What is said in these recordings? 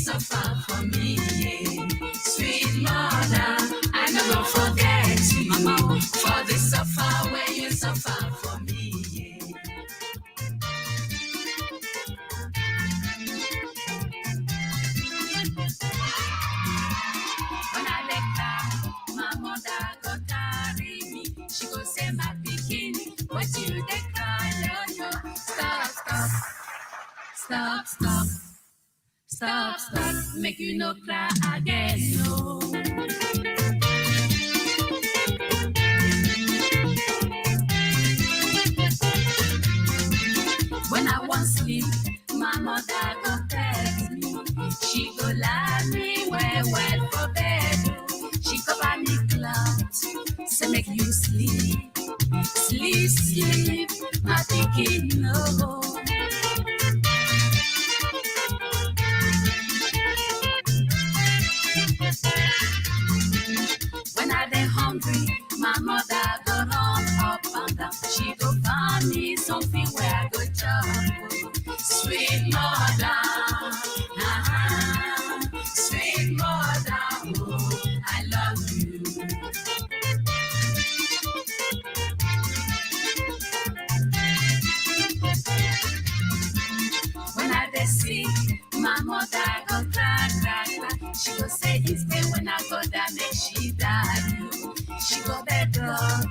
suffer for me, yeah. Sweet mother, I never forget you, mama, for the suffer where you suffer for me, yeah. When I let down, my mother go carry me. She go say my pikin, what you dey cry, yo yo? Stop, stop, stop, stop, stop, stop. Make you no cry again, no. When I want sleep, my mother go text me. She go lie me well for bed. She cover me clouds, say make you sleep, sleep, sleep. My pikin no. When I dey hungry, my mother go run up and down. She go find me something where I go chop. Sweet mother, sweet mother, oh, I love you. When I dey sick, my mother go cry, cry, cry. She go say instead when I go down, make she die. She go beg God,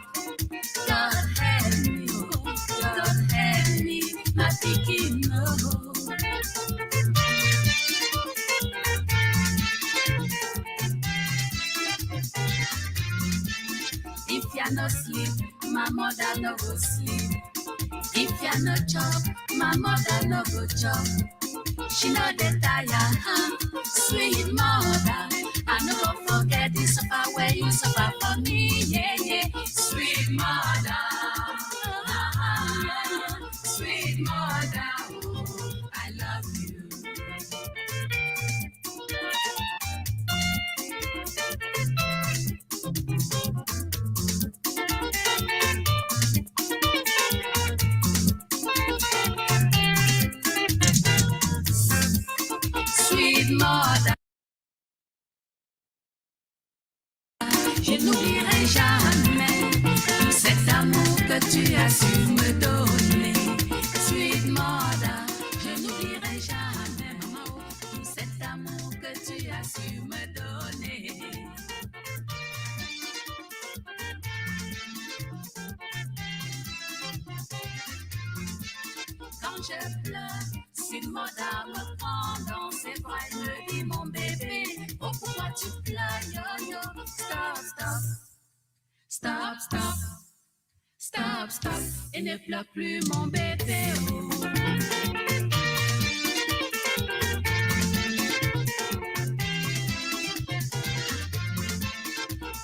God help me, God help me, my pikin no. If you no sleep, my mother no go sleep. If you no chop, my mother no go chop. She no dey tire, huh? Sweet mother, I no go forget the suffer where you suffer for me, yeah, yeah. Sweet mother, sweet mother, oh, I love you. Sweet mother, je n'oublierai jamais tout cet amour que tu as su me donner. Sweet mother, je n'oublierai jamais, maman, tout cet amour que tu as su me donner. Quand je pleure, Sweet mother me prend dans ses bras et me dit mon bébé, oh pourquoi tu pleures, yo yo? Stop, stop, stop, stop, stop, stop, et ne pleure plus mon bébé. Oh.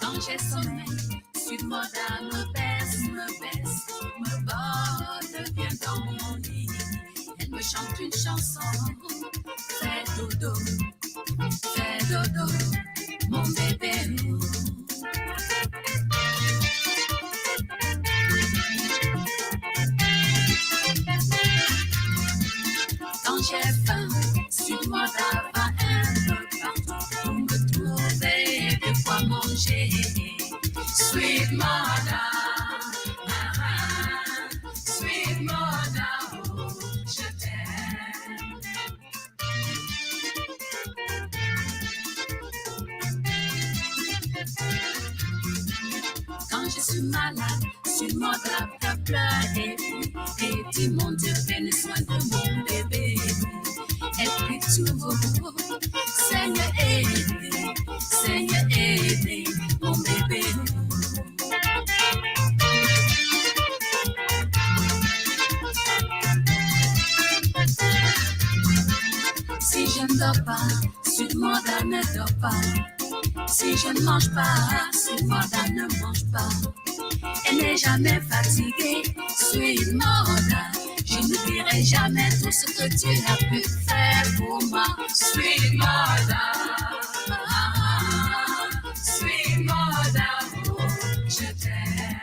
Quand j'ai sommeil, Sweet mother me baisse, me borde bien dans mon lit. Elle me chante une chanson, fais dodo, mon bébé. Quand j'ai faim, Sweet mother va un peu partout pour me trouver de quoi manger. Sweet mother, sweet mother, oh, je t'aime. Quand je suis malade, Sweet mother te pleure et dit mon Dieu, prenez soin de mon bébé. Elle prie toujours, Seigneur aidez, Seigneur aidez mon bébé. Si je ne dors pas, Sweet mother ne dort pas. Si je ne mange pas, Sweet mother ne mange pas. Elle n'est jamais fatiguée, Sweet mother. Je n'oublierai jamais tout ce que tu as pu faire pour moi, Sweet mother. Sweet mother, oh, je t'aime.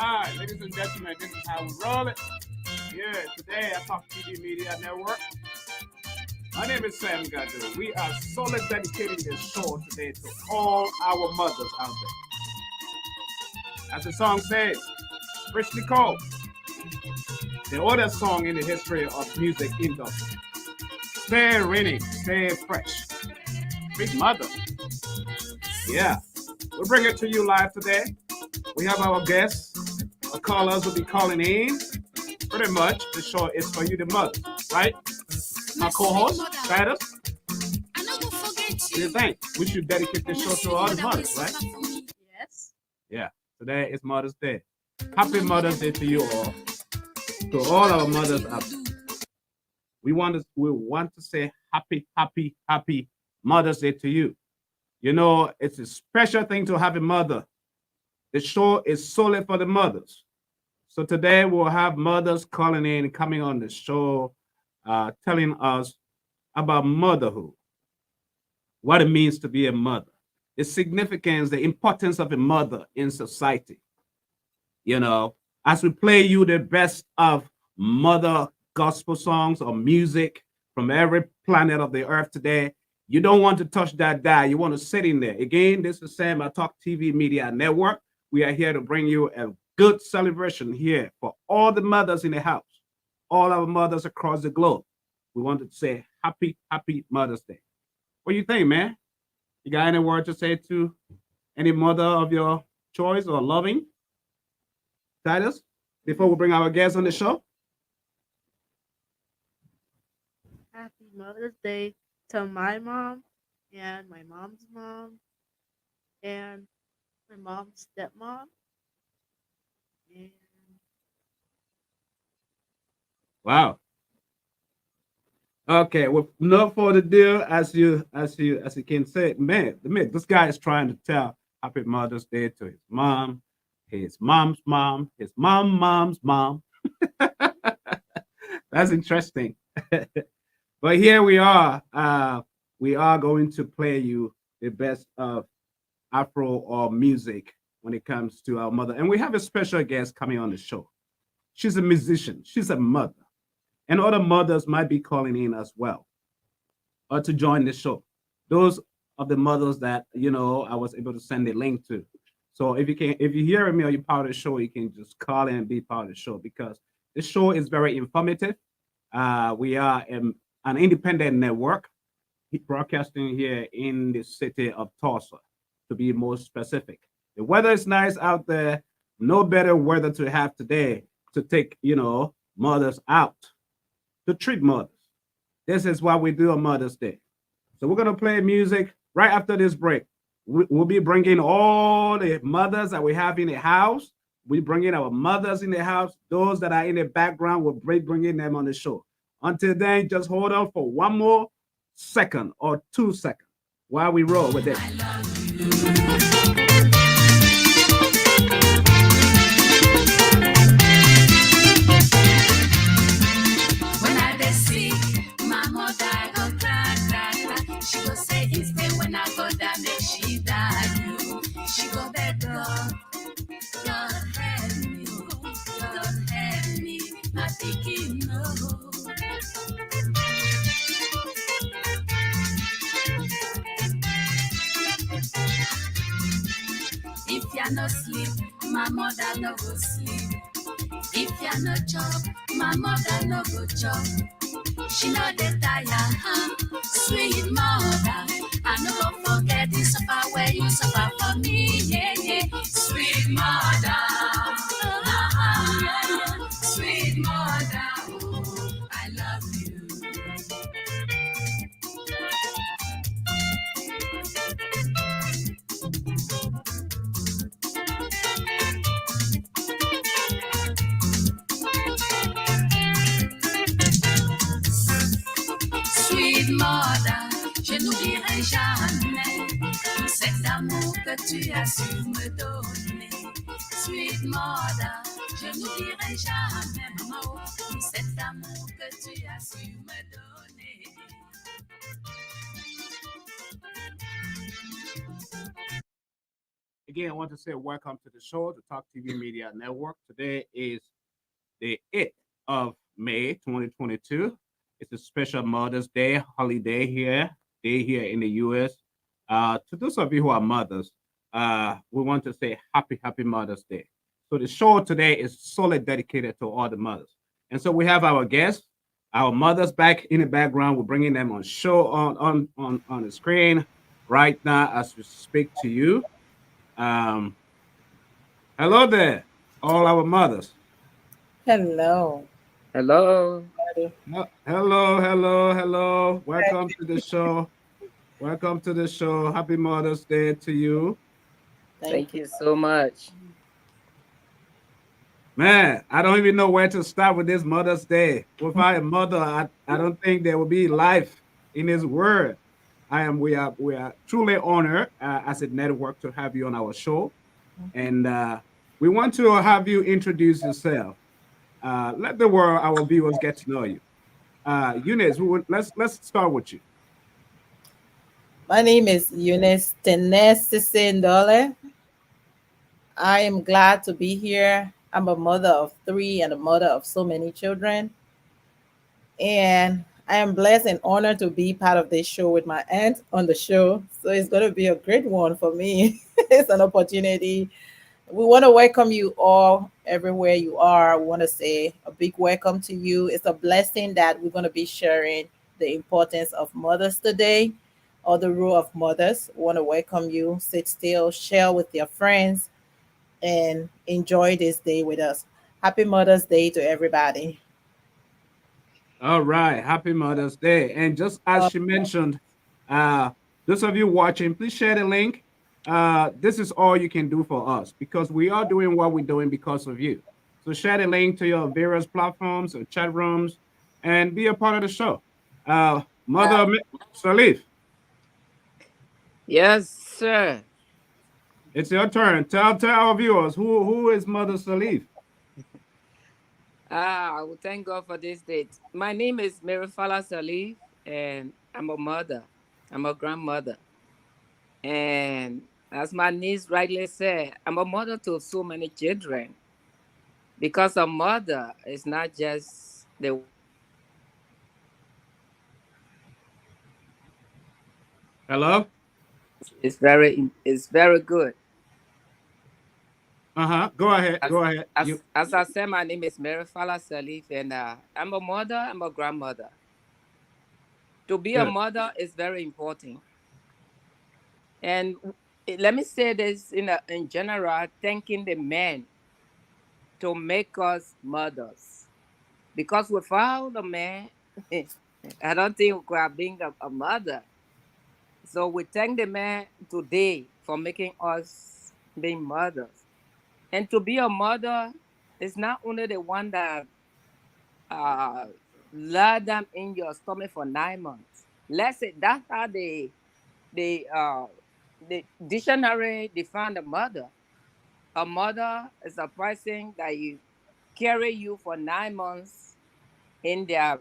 right, ladies and gentlemen, this is how we roll it. Yeah, today I Talk TV Media Network. My name is Sam Gadu. We are solely dedicating this show today to all our mothers out there. As the song says, Richly Cole, the oldest song in the history of music industry. Stay reigning, stay fresh. Big Mother. Yeah, we bring it to you live today. We have our guests. Our callers will be calling in. Pretty much, the show is for you, the mother, right? My co-host, Titus. What do you think? We should dedicate this show to all the mothers, right? Yes. Yeah, today is Mother's Day. Happy Mother's Day to you all. To all our mothers out there. We want to say happy Mother's Day to you. You know, it's a special thing to have a mother. The show is solely for the mothers. So today we'll have mothers calling in, coming on the show, telling us about motherhood, what it means to be a mother, the significance, the importance of a mother in society. You know, as we play you the best of mother gospel songs or music from every planet of the earth today, you don't want to touch that dial. You want to sit in there. Again, this is Sam at Talk TV Media Network. We are here to bring you a good celebration here for all the mothers in the house, all our mothers across the globe. We want to say happy Mother's Day. What do you think, man? You got any word to say to any mother of your choice or loving? Titus, before we bring our guests on the show? Happy Mother's Day to my mom and my mom's mom and my mom's stepmom. And Wow. Okay, with no further ado, as you can say, man, this guy is trying to tell Happy Mother's Day to his mom's mom, his mom's mom. That's interesting. But here we are. We are going to play you the best of Afro or music when it comes to our mother. And we have a special guest coming on the show. She's a musician. She's a mother. And other mothers might be calling in as well or to join the show. Those of the mothers that, you know, I was able to send a link to. So if you hear me or you're part of the show, you can just call in and be part of the show because the show is very informative. We are an independent network broadcasting here in the city of Tulsa, to be more specific. The weather is nice out there. No better weather to have today to take, you know, mothers out, to treat mothers. This is what we do on Mother's Day. So we're going to play music right after this break. We'll be bringing all the mothers that we have in the house. We bring in our mothers in the house. Those that are in the background, we'll be bringing them on the show. Until then, just hold on for one more second or 2 seconds while we roll with it. When I dey sick, my mother go cry, cry, cry. She go say instead when I go down, make she die. She go beg God, God help me, God help me, my pikin no. If you no sleep, my mother no go sleep. If you no chop, my mother no go chop. She no dey tire, sweet mother. I no go forget the suffer where you suffer for me, yeah, yeah. Sweet mother, sweet mother, oh, I love you. Sweet mother, je n'oublierai jamais tout cet amour que tu as su me donner. Sweet mother, je n'oublierai jamais, maman, tout cet amour que tu as su me donner. Again, I want to say welcome to the show, the Talk TV Media Network. Today is the 8th of May, 2022. It's a special Mother's Day holiday here in the US. To those of you who are mothers, we want to say happy Mother's Day. So the show today is solely dedicated to all the mothers. And so we have our guests, our mothers back in the background. We're bringing them on show on the screen right now as we speak to you. Um, Hello there, all our mothers. Hello. Hello. Hello. Welcome to the show. Welcome to the show. Happy Mother's Day to you. Thank you so much. Man, I don't even know where to start with this Mother's Day. Without a mother, I don't think there will be life in this world. We are truly honored as a network to have you on our show. And we want to have you introduce yourself. Let the world, our viewers, get to know you. Eunice, let's start with you. My name is Eunice Tenesisindole. I am glad to be here. I'm a mother of 3 and a mother of so many children. And I am blessed and honored to be part of this show with my aunt on the show. So it's going to be a great one for me. It's an opportunity. We want to welcome you all everywhere you are. We want to say a big welcome to you. It's a blessing that we're going to be sharing the importance of mothers today, or the role of mothers. We want to welcome you. Sit still, share with your friends, and enjoy this day with us. Happy Mother's Day to everybody. All right, happy Mother's Day. And just as she mentioned, those of you watching, please share the link. This is all you can do for us because we are doing what we're doing because of you. So share the link to your various platforms or chat rooms and be a part of the show. Mother Salif. Yes, sir. It's your turn. Tell our viewers who is Mother Salif. I will thank God for this date. My name is Mirifala Salif, and I'm a mother. I'm a grandmother. And as my niece rightly said, I'm a mother to so many children. Because a mother is not just the Hello? it's very good. Go ahead. Go ahead. As I said, my name is Mirifala Salif, and I'm a mother, I'm a grandmother. To be a mother is very important. And let me say this in general, thanking the men to make us mothers. Because without the man, I don't think we could have been a mother. So we thank the man today for making us being mothers. And to be a mother is not only the one that led them in your stomach for 9 months. Let's say that's how the dictionary define a mother. A mother is a person that you carry you for 9 months in their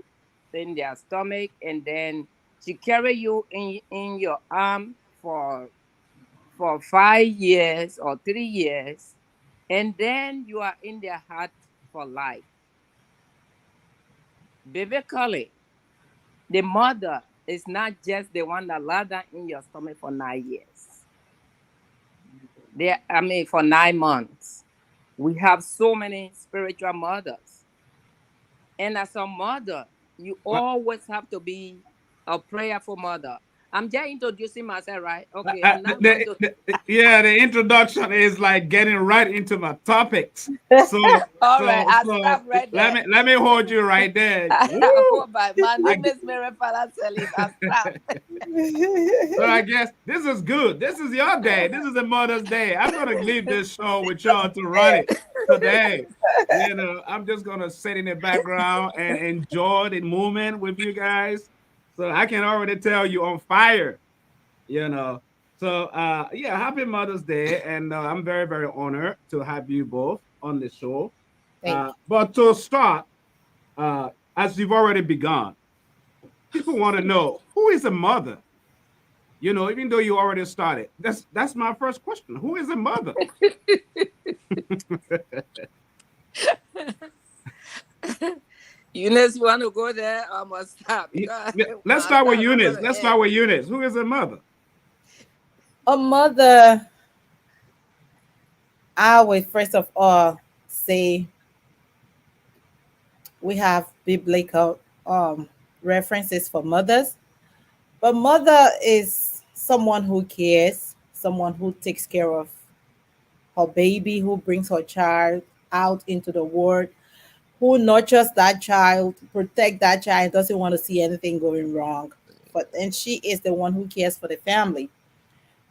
stomach, and then she carry you in your arm for 5 years or 3 years, and then you are in their heart for life. Biblically, the mother is not just the one that led them in your stomach for 9 years. For 9 months. We have so many spiritual mothers. And as a mother, you always have to be a prayerful mother. I'm just introducing myself, right? Okay. The introduction is like getting right into my topics. So, let me hold you right there. My name is Mirifala Salif. So I guess this is good. This is your day. This is a Mother's Day. I'm gonna leave this show with y'all to run it today. I'm just gonna sit in the background and enjoy the moment with you guys. So I can already tell you on fire, So happy Mother's Day, and I'm very, very honored to have you both on the show. But to start, as you've already begun, people want to know who is a mother. You know, even though you already started, that's my first question. Who is a mother? Eunice, you want to go there? I must stop because when Let's I start with start, I'm Eunice. gonna Let's end. start with Eunice. Who is a mother? A mother, I would first of all say we have biblical references for mothers, but mother is someone who cares, someone who takes care of her baby, who brings her child out into the world, who nurtures that child, protect that child, doesn't want to see anything going wrong. But and she is the one who cares for the family.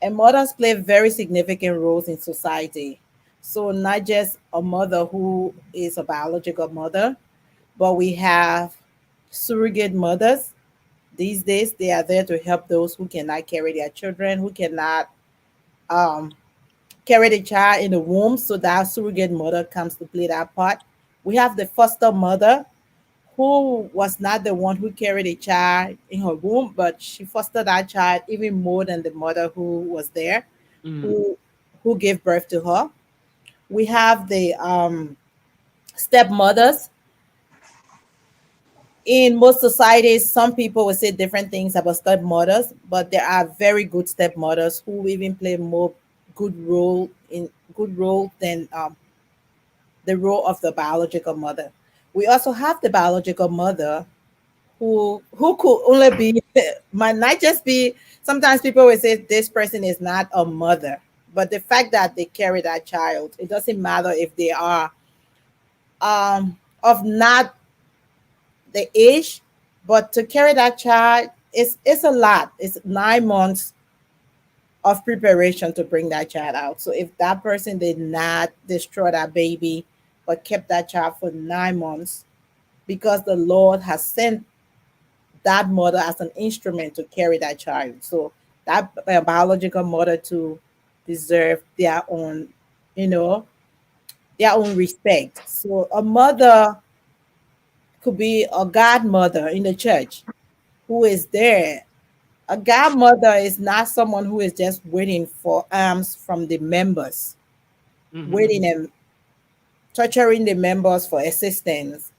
And mothers play very significant roles in society. So not just a mother who is a biological mother, but we have surrogate mothers. These days, they are there to help those who cannot carry their children, who cannot um, carry the child in the womb. So that surrogate mother comes to play that part. We have the foster mother, who was not the one who carried a child in her womb, but she fostered that child even more than the mother who was there, Mhm. who who gave birth to her. We have the stepmothers. In most societies, some people will say different things about stepmothers, but there are very good stepmothers who even play more good role than the role of the biological mother. We also have the biological mother who could only be might not just be. Sometimes people will say this person is not a mother, but the fact that they carry that child, it doesn't matter if they are of not the age, but to carry that child is a lot. It's 9 months of preparation to bring that child out. So if that person did not destroy that baby but kept that child for 9 months, because the Lord has sent that mother as an instrument to carry that child. So that biological mother to deserve their own, you know, their own respect. So a mother could be a godmother in the church who is there. A godmother is not someone who is just waiting for alms from the members, Mhm. waiting and torturing the members for assistance.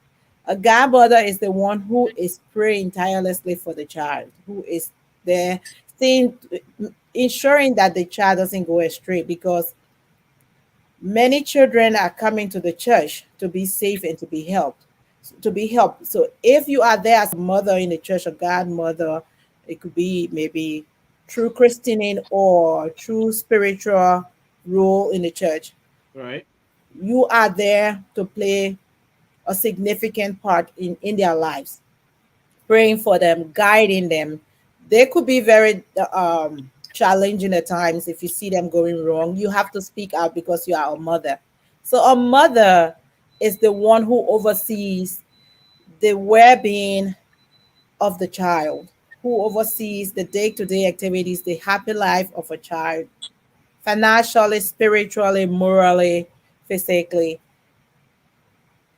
A godmother is the one who is praying tirelessly for the child, who is there seeing, ensuring that the child doesn't go astray, because many children are coming to the church to be safe and to be helped. So if you are there as a mother in the church, a godmother, it could be maybe through christening or through spiritual role in the church. Right. You are there to play a significant part in their lives, praying for them, guiding them. They could be very challenging at times. If you see them going wrong, you have to speak out because you are a mother. So a mother is the one who oversees the well-being of the child, who oversees the day-to-day activities, the happy life of a child, financially, spiritually, morally, physically.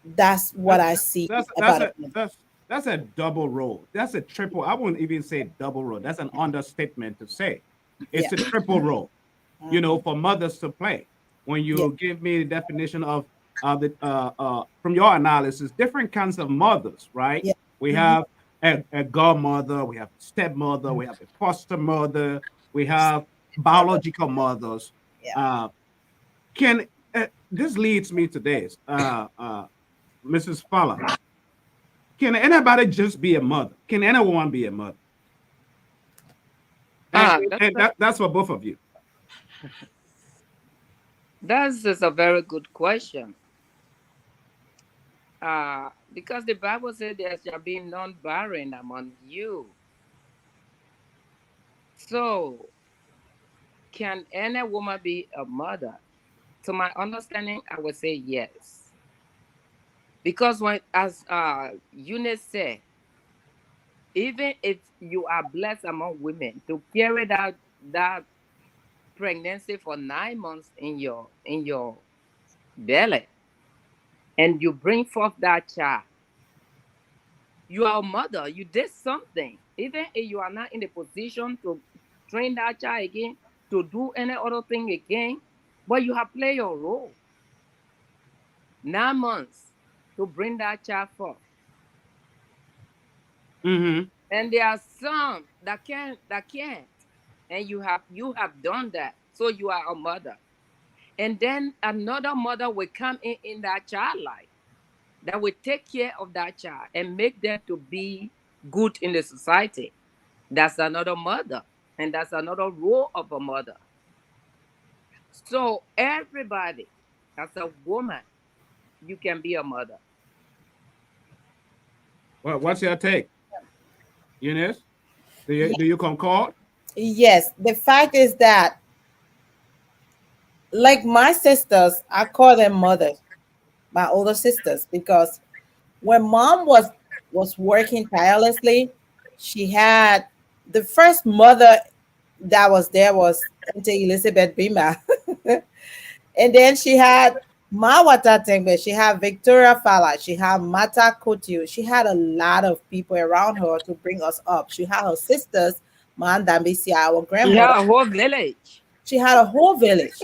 That's what That, I that- see that's that's about a a mother. that's a double role. That's a triple. I wouldn't even say double role. That's an understatement to say. Yeah. It's a triple role. You know, Mhm. for mothers to play. When Yeah. you give me the definition of the from your analysis, different kinds of mothers, right? Yeah. We Mhm. have a godmother, we have stepmother, we have a foster mother, we have Mother. biological mothers. Yeah. Uh, can this leads me to this, Mrs. Fowler. Can anybody just be a mother? Can anyone be a mother? And, Ah, that's and that's for both of you. that's just a very good question. Because the Bible said there shall be none barren among you. So, can any woman be a mother? To my understanding, I would say yes. Because when, as Eunice said, even if you are blessed among women to carry that pregnancy for 9 months in your belly, and you bring forth that child, you are a mother. You did something, even if you are not in the position to train that child again to do any other thing again, but you have played your role. 9 months to bring that child forth. Mm-hmm. And there are some that can't, and you have done that. So you are a mother. And then another mother will come in that child life that will take care of that child and make them to be good in the society. That's another mother, and that's another role of a mother. So everybody, as a woman, you can be a mother. Well, what's your take, Eunice? Do you concord? Yes, the fact is that, like my sisters, I call them mothers, my older sisters, because when mom was working tirelessly, she had the first mother that was there was Auntie Elizabeth Bima. And then she had Mawata Tengbe, she had Victoria Fala, she had Mata Kotiu. She had a lot of people around her to bring us up. She had her sisters, Mandambisi, our grandmother. Yeah, a whole village. She had a whole village.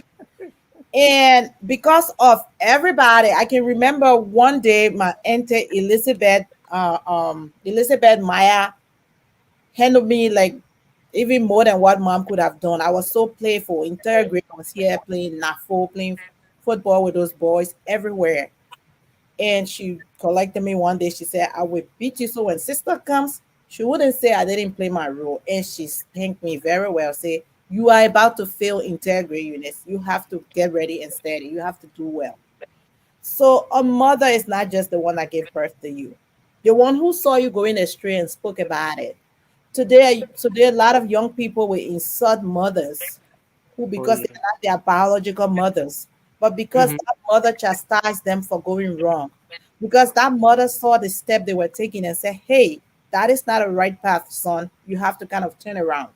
And because of everybody, I can remember one day my auntie Elizabeth Maya handled me like even more than what mom could have done. I was so playful. Entire grade I was here playing NAFO, playing football with those boys everywhere. And she collected me one day. She said, I will beat you. So when sister comes, she wouldn't say I didn't play my role. And she spanked me very well. Say, you are about to fail Integrate Eunice. You have to get ready and steady. You have to do well. So a mother is not just the one that gave birth to you. The one who saw you going astray and spoke about it. Today a lot of young people will insult mothers who, because yeah. they're not their biological mothers, but because Mm-hmm. that mother chastised them for going wrong, because that mother saw the step they were taking and said, hey, that is not a right path, son. You have to kind of turn around.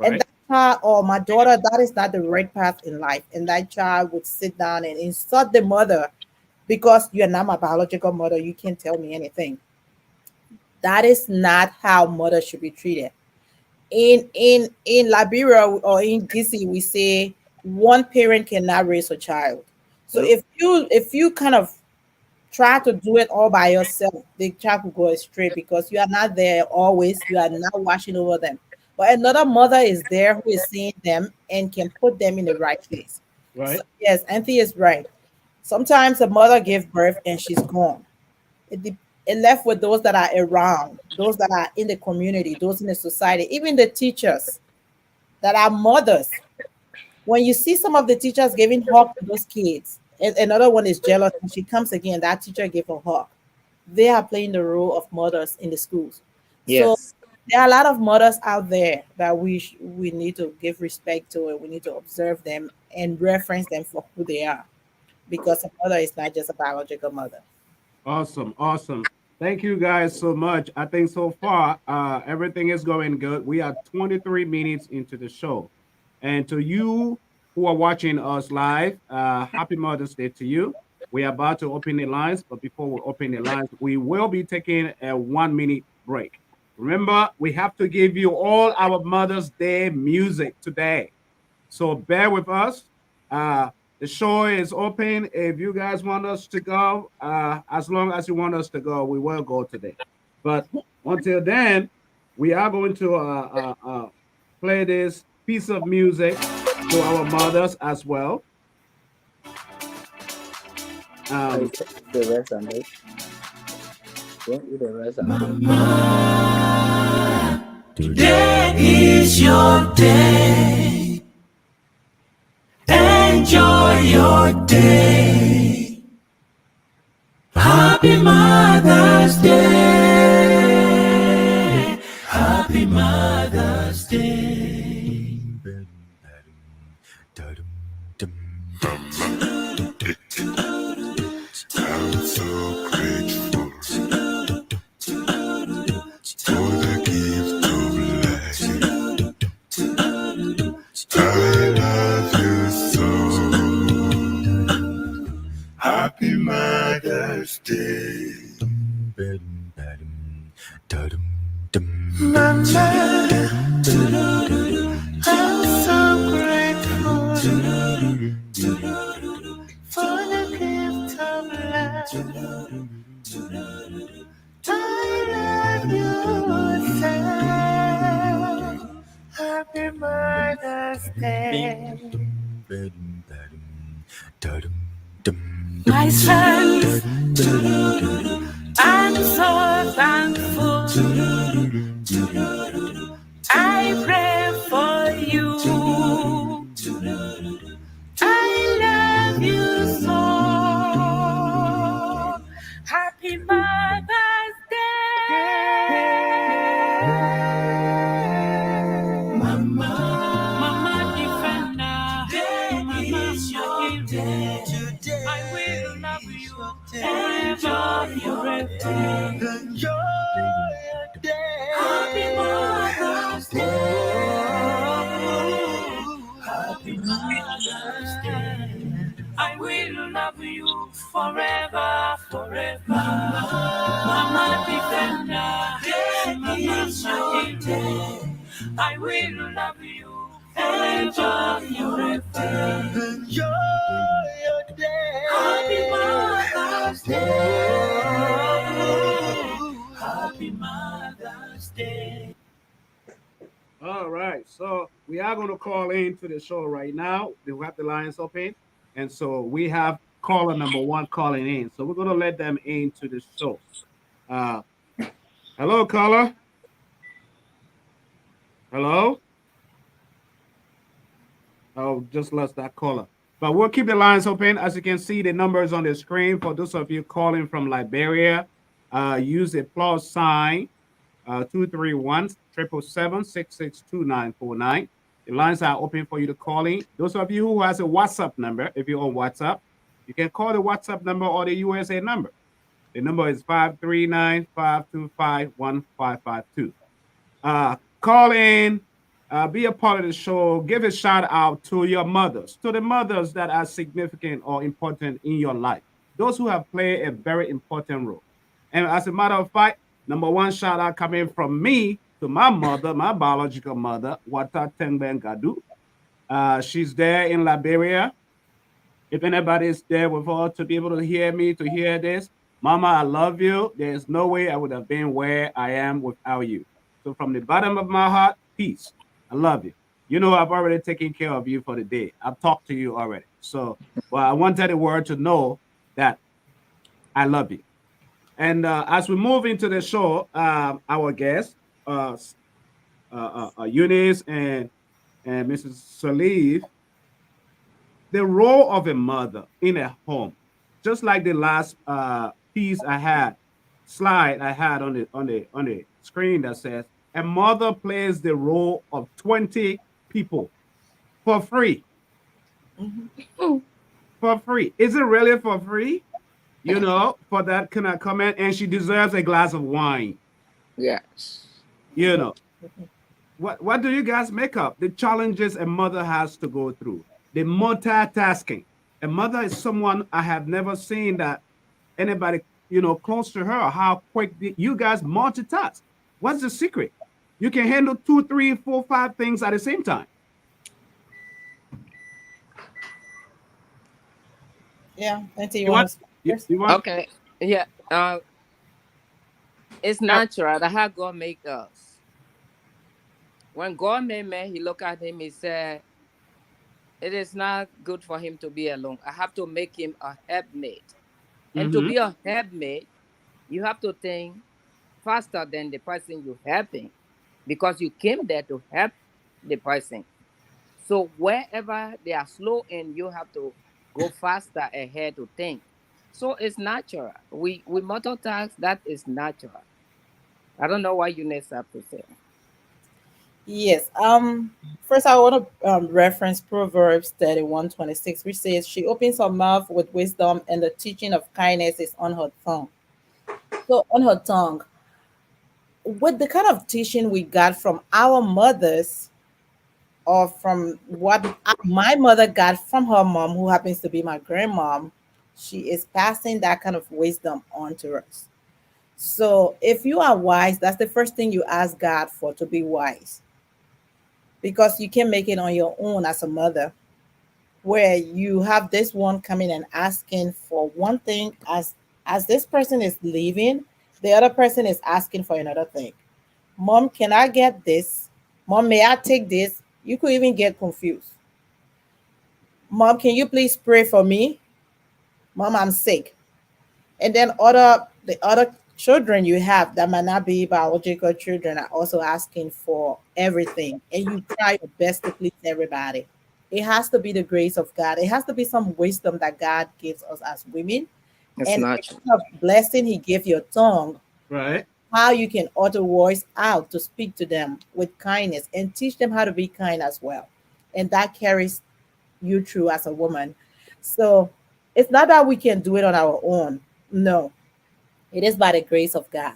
And Right. that child, or my daughter, that is not the right path in life. And that child would sit down and insult the mother because you're not my biological mother. You can't tell me anything. That is not how mothers should be treated. In Liberia or in DC, we say one parent cannot raise a child. So Nope. if you kind of try to do it all by yourself, the child will go astray because you are not there always. You are not watching over them. But another mother is there who is seeing them and can put them in the right place. So Right. yes, Anthony is right. Sometimes a mother gives birth and she's gone. It left with those that are around, those that are in the community, those in the society, even the teachers that are mothers. When you see some of the teachers giving hug to those kids, and another one is jealous, and she comes again, that teacher gave a hug. They are playing the role of mothers in the schools. So Yes. there are a lot of mothers out there that we need to give respect to, and we need to observe them and reference them for who they are, because a mother is not just a biological mother. Awesome. Awesome. Thank you guys so much. I think so far everything is going good. We are 23 minutes into the show. And to you who are watching us live, happy Mother's Day to you. We are about to open the lines, but before we open the lines, we will be taking a 1 minute break. Remember, we have to give you all our Mother's Day music today. So bear with us. The show is open. If you guys want us to go, as long as you want us to go, we will go today. But until then, we are going to play this piece of music to our mothers as well. The rest on it. Don't eat the rest on it. Today is your day. Enjoy your day. Happy Mother's Day. Happy Mother's Day. I'm so grateful for the gift of life. I love you so. Happy Mother's Day. Mama, Day. My sons, I'm so thankful. I pray for you. I love you so. Happy Mother's Day. Mama Defender. Mama Shield. I will love you forever, forever. Happy Mother's Day. Happy Mother's Day. I will love you forever, forever. Mama Defender, Mama Shield. I will love you forever, forever. Happy Mother's Day. Happy Mother's Day. All right, so we are going to call into the show right now. We have the lines open, and so we have caller number one calling in. So we're going to let them into the show. Uh, hello, caller. Hello. Oh, just lost that caller. But we'll keep the lines open. As you can see, the numbers on the screen for those of you calling from Liberia. Use the plus sign 231-777-662949. The lines are open for you to call in. Those of you who has a WhatsApp number, if you're on WhatsApp, you can call the WhatsApp number or the USA number. The number is 539-525-1552. Call in, be a part of the show. Give a shout out to your mothers, to the mothers that are significant or important in your life. Those who have played a very important role. And as a matter of fact, number one shout out coming from me to my mother, my biological mother, Wata Tengben Gadu. She's there in Liberia. If anybody is there with her to be able to hear me, to hear this, Mama, I love you. There's no way I would have been where I am without you. So from the bottom of my heart, peace. I love you. You know, I've already taken care of you for the day. I've talked to you already. So, well, I wanted the world to know that I love you. And as we move into the show, our guests, Eunice and Mrs. Salif, the role of a mother in a home, just like the last piece slide I had on the screen that says, a mother plays the role of 20 people for free. Mm-hmm. For free. Is it really for free? You know, for that kind of comment, and she deserves a glass of wine. Yes. You know, what do you guys make up the challenges a mother has to go through? The multitasking. A mother is someone I have never seen that anybody, you know, close to her, how quick you guys multitask. What's the secret? You can handle 2, 3, 4, 5 things at the same time. Yeah, Auntie, You want? Okay. Yeah. It's natural. That's how God make us. When God made man, he looked at him, he said, it is not good for him to be alone. I have to make him a helpmate. And to be a helpmate, you have to think faster than the person you're helping, because you came there to help the person. So wherever they are slow in, you have to go faster ahead to think. So it's natural. We multitask, that is natural. I don't know what Eunice have to say. Yes. First, I want to reference Proverbs 31:26, which says, "She opens her mouth with wisdom, and the teaching of kindness is on her tongue." So, on her tongue, with the kind of teaching we got from our mothers, or from what my mother got from her mom, who happens to be my grandmom, she is passing that kind of wisdom on to us. So, if you are wise, that's the first thing you ask God for, to be wise, because you can make it on your own as a mother, where you have this one coming and asking for one thing, as this person is leaving, the other person is asking for another thing. Mom, can I get this? Mom, may I take this? You could even get confused. Mom, can you please pray for me? Mom, I'm sick. And then the other children you have that might not be biological children are also asking for everything. And you try your best to please everybody. It has to be the grace of God. It has to be some wisdom that God gives us as women. It's And not the true. kind of blessing He gave your tongue, Right. how you can utter voice out to speak to them with kindness and teach them how to be kind as well. And that carries you through as a woman. So it's not that we can do it on our own. No, it is by the grace of God.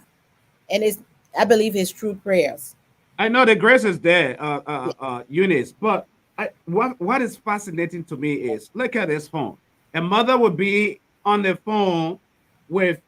And it's, I believe, it's true prayers. I know the grace is there, Yeah. Eunice, but what is fascinating to me is look at this phone. A mother would be on the phone with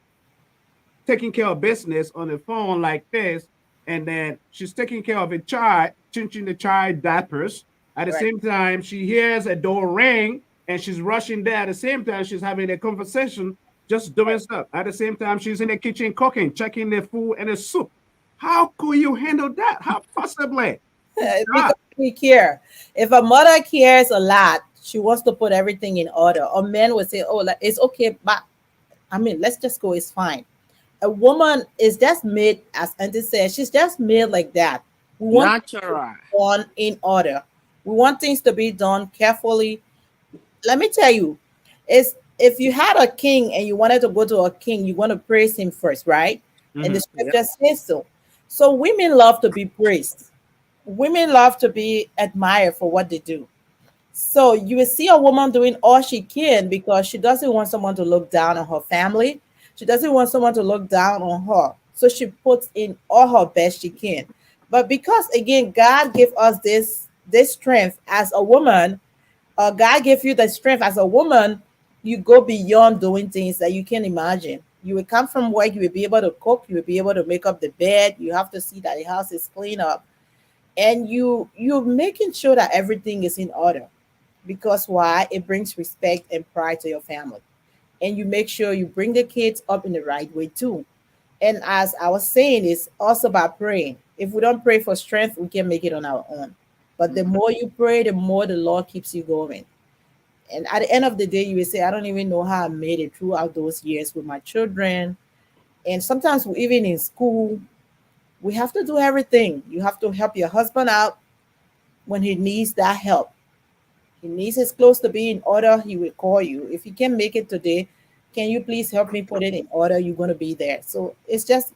taking care of business on the phone like this, and then she's taking care of a child, changing the child diapers. At the Right. same time, she hears a door ring and she's rushing there. At the same time, she's having a conversation, just doing stuff. At the same time, she's in the kitchen cooking, checking the food and the soup. How could you handle that? How possibly? It's God. Because we care. If a mother cares a lot, she wants to put everything in order. Or men would say, "Oh, like, it's okay, but I mean, let's just go. It's fine." A woman is just made, as Auntie said, she's just made like that. We want Natural. on in order. We want things to be done carefully. Let me tell you, is if you had a king and you wanted to go to a king, you want to praise him first, right? And the Mhm. Yeah. scripture says so. So women love to be praised. Women love to be admired for what they do. So you will see a woman doing all she can because she doesn't want someone to look down on her family. She doesn't want someone to look down on her. So she puts in all her best she can. But because again, God gave us this strength as a woman, God gave you the strength as a woman, you go beyond doing things that you can imagine. You will come from work, you will be able to cook, you will be able to make up the bed, you have to see that the house is clean up, and you're making sure that everything is in order. Because why? It brings respect and pride to your family. And you make sure you bring the kids up in the right way too. And as I was saying, it's also about praying. If we don't pray for strength, we can make it on our own. But the more you pray, the more the Lord keeps you going. And at the end of the day, you will say, I don't even know how I made it throughout those years with my children. And sometimes, even in school, we have to do everything. You have to help your husband out when he needs that help. He needs his clothes to be in order, he will call you. If he can make it today, can you please help me put it in order? You're going to be there. So it's just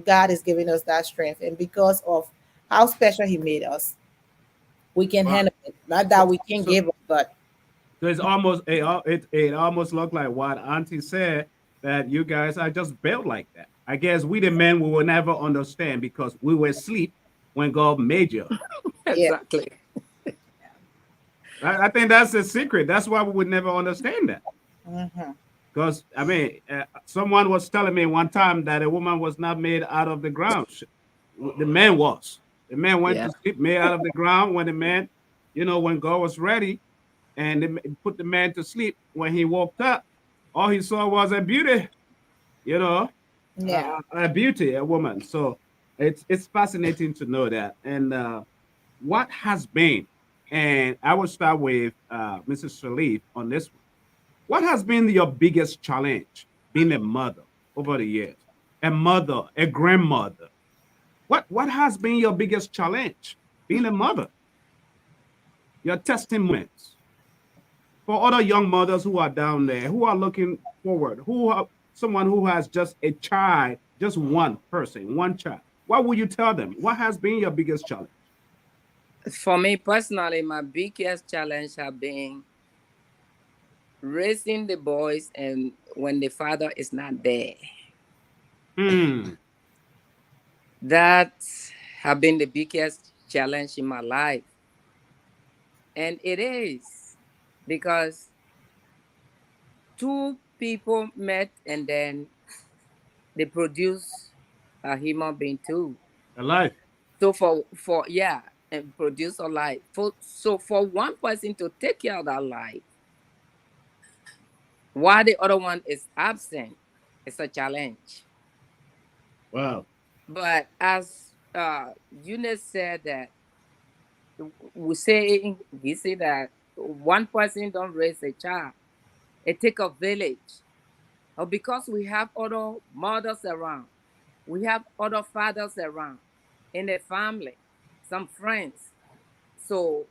God is giving us that strength. And because of how special he made us, we can Wow. handle it. Not So, that we can so, give up, but so it's almost it almost looked like what Auntie said, that you guys are just built like that. I guess we the men we will never understand because we were asleep when God made you. yeah. Exactly. I think that's the secret. That's why we would never understand that. Hmm. Because I mean, someone was telling me one time that a woman was not made out of the ground. The man was. The man went Yeah. to sleep made out of the ground when the man, when God was ready, and they put the man to sleep. When he woke up, all he saw was a beauty. You know, Yeah. a beauty, a woman. So it's fascinating to know that. And what has been, and I will start with Mrs. Shalif on this one. What has been your biggest challenge being a mother over the years? A mother, a grandmother. What has been your biggest challenge being a mother? Your testimonies for other young mothers who are down there, who are looking forward, who are someone who has just a child, just one person, one child. What would you tell them? What has been your biggest challenge? For me personally, my biggest challenge have been raising the boys and when the father is not there. Hmm. That have been the biggest challenge in my life. And it is because two people met and then they produce a human being too. Alive. So for yeah, and produce a life. For one person to take care of that life while the other one is absent, it's a challenge. Wow. But as Eunice said that we say that one person don't raise a child. It take a village. Or because we have other mothers around, we have other fathers around in the family, some friends. So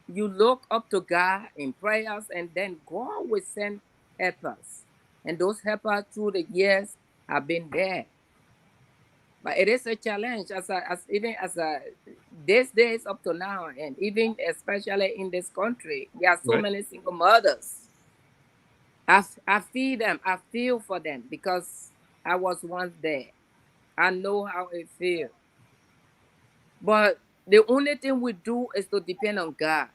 you look up to God in prayers, and then God will send helpers. And those helpers through the years have been there. But it is a challenge as these days up to now, and even especially in this country, there are so Right. many single mothers. I feel them, I feel for them because I was once there. I know how it feels. But the only thing we do is to depend on God.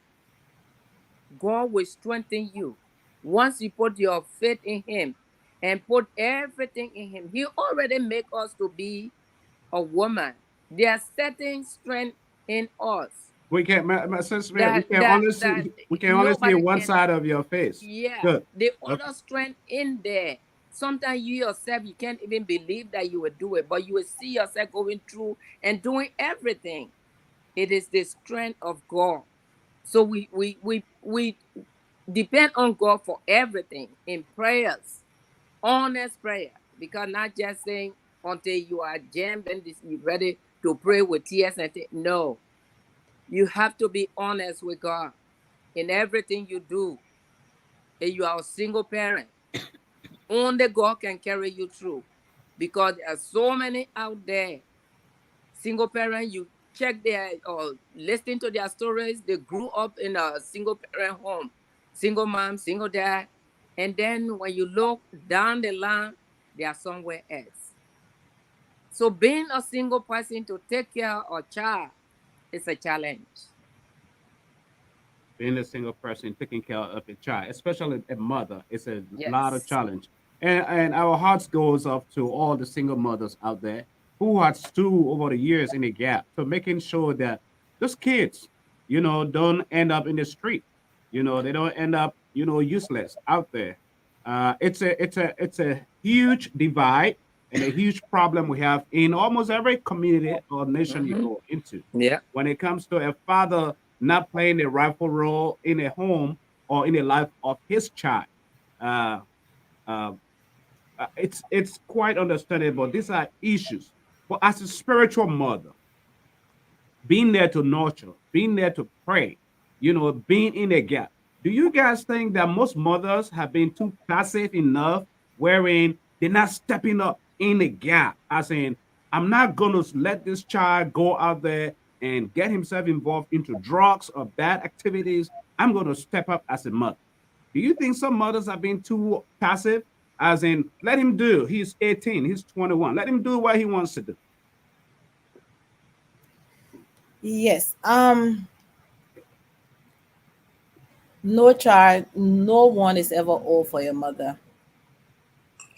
God will strengthen you. Once you put your faith in Him and put everything in Him, He already make us to be a woman. There are certain strength in us We can, my sister, that that that we can only see nobody one can. side of your face. Yeah, Good. the Okay. other strength in there. Sometimes you yourself you can't even believe that you will do it, but you will see yourself going through and doing everything. It is the strength of God. So we depend on God for everything in prayers, honest prayer, because not just saying until you are jammed and you ready to pray with tears and no, you have to be honest with God in everything you do. If you are a single parent, only God can carry you through, because there are so many out there. Single parent, you check their or listen to their stories. They grew up in a single parent home, single mom, single dad, and then when you look down the line, they are somewhere else. So being a single person to take care of a child is a challenge. Being a single person taking care of a child, especially a mother, it's a lot of Yes. challenge. And our hearts goes up to all the single mothers out there who had stood over the years in the gap, so making sure that those kids, don't end up in the street. They don't end up, useless out there. It's a huge divide and a huge problem we have in almost every community or nation you Hmm. go into Yeah. when it comes to a father not playing a rightful role in a home or in the life of his child. Uh, uh, it's quite understandable. These are issues. But as a spiritual mother, being there to nurture, being there to pray, being in a gap. Do you guys think that most mothers have been too passive enough, wherein they're not stepping up in the gap? As in, I'm not going to let this child go out there and get himself involved into drugs or bad activities. I'm going to step up as a mother. Do you think some mothers have been too passive? As in, let him do. He's 18, he's 21. Let him do what he wants to do. Yes. No one is ever old for your mother.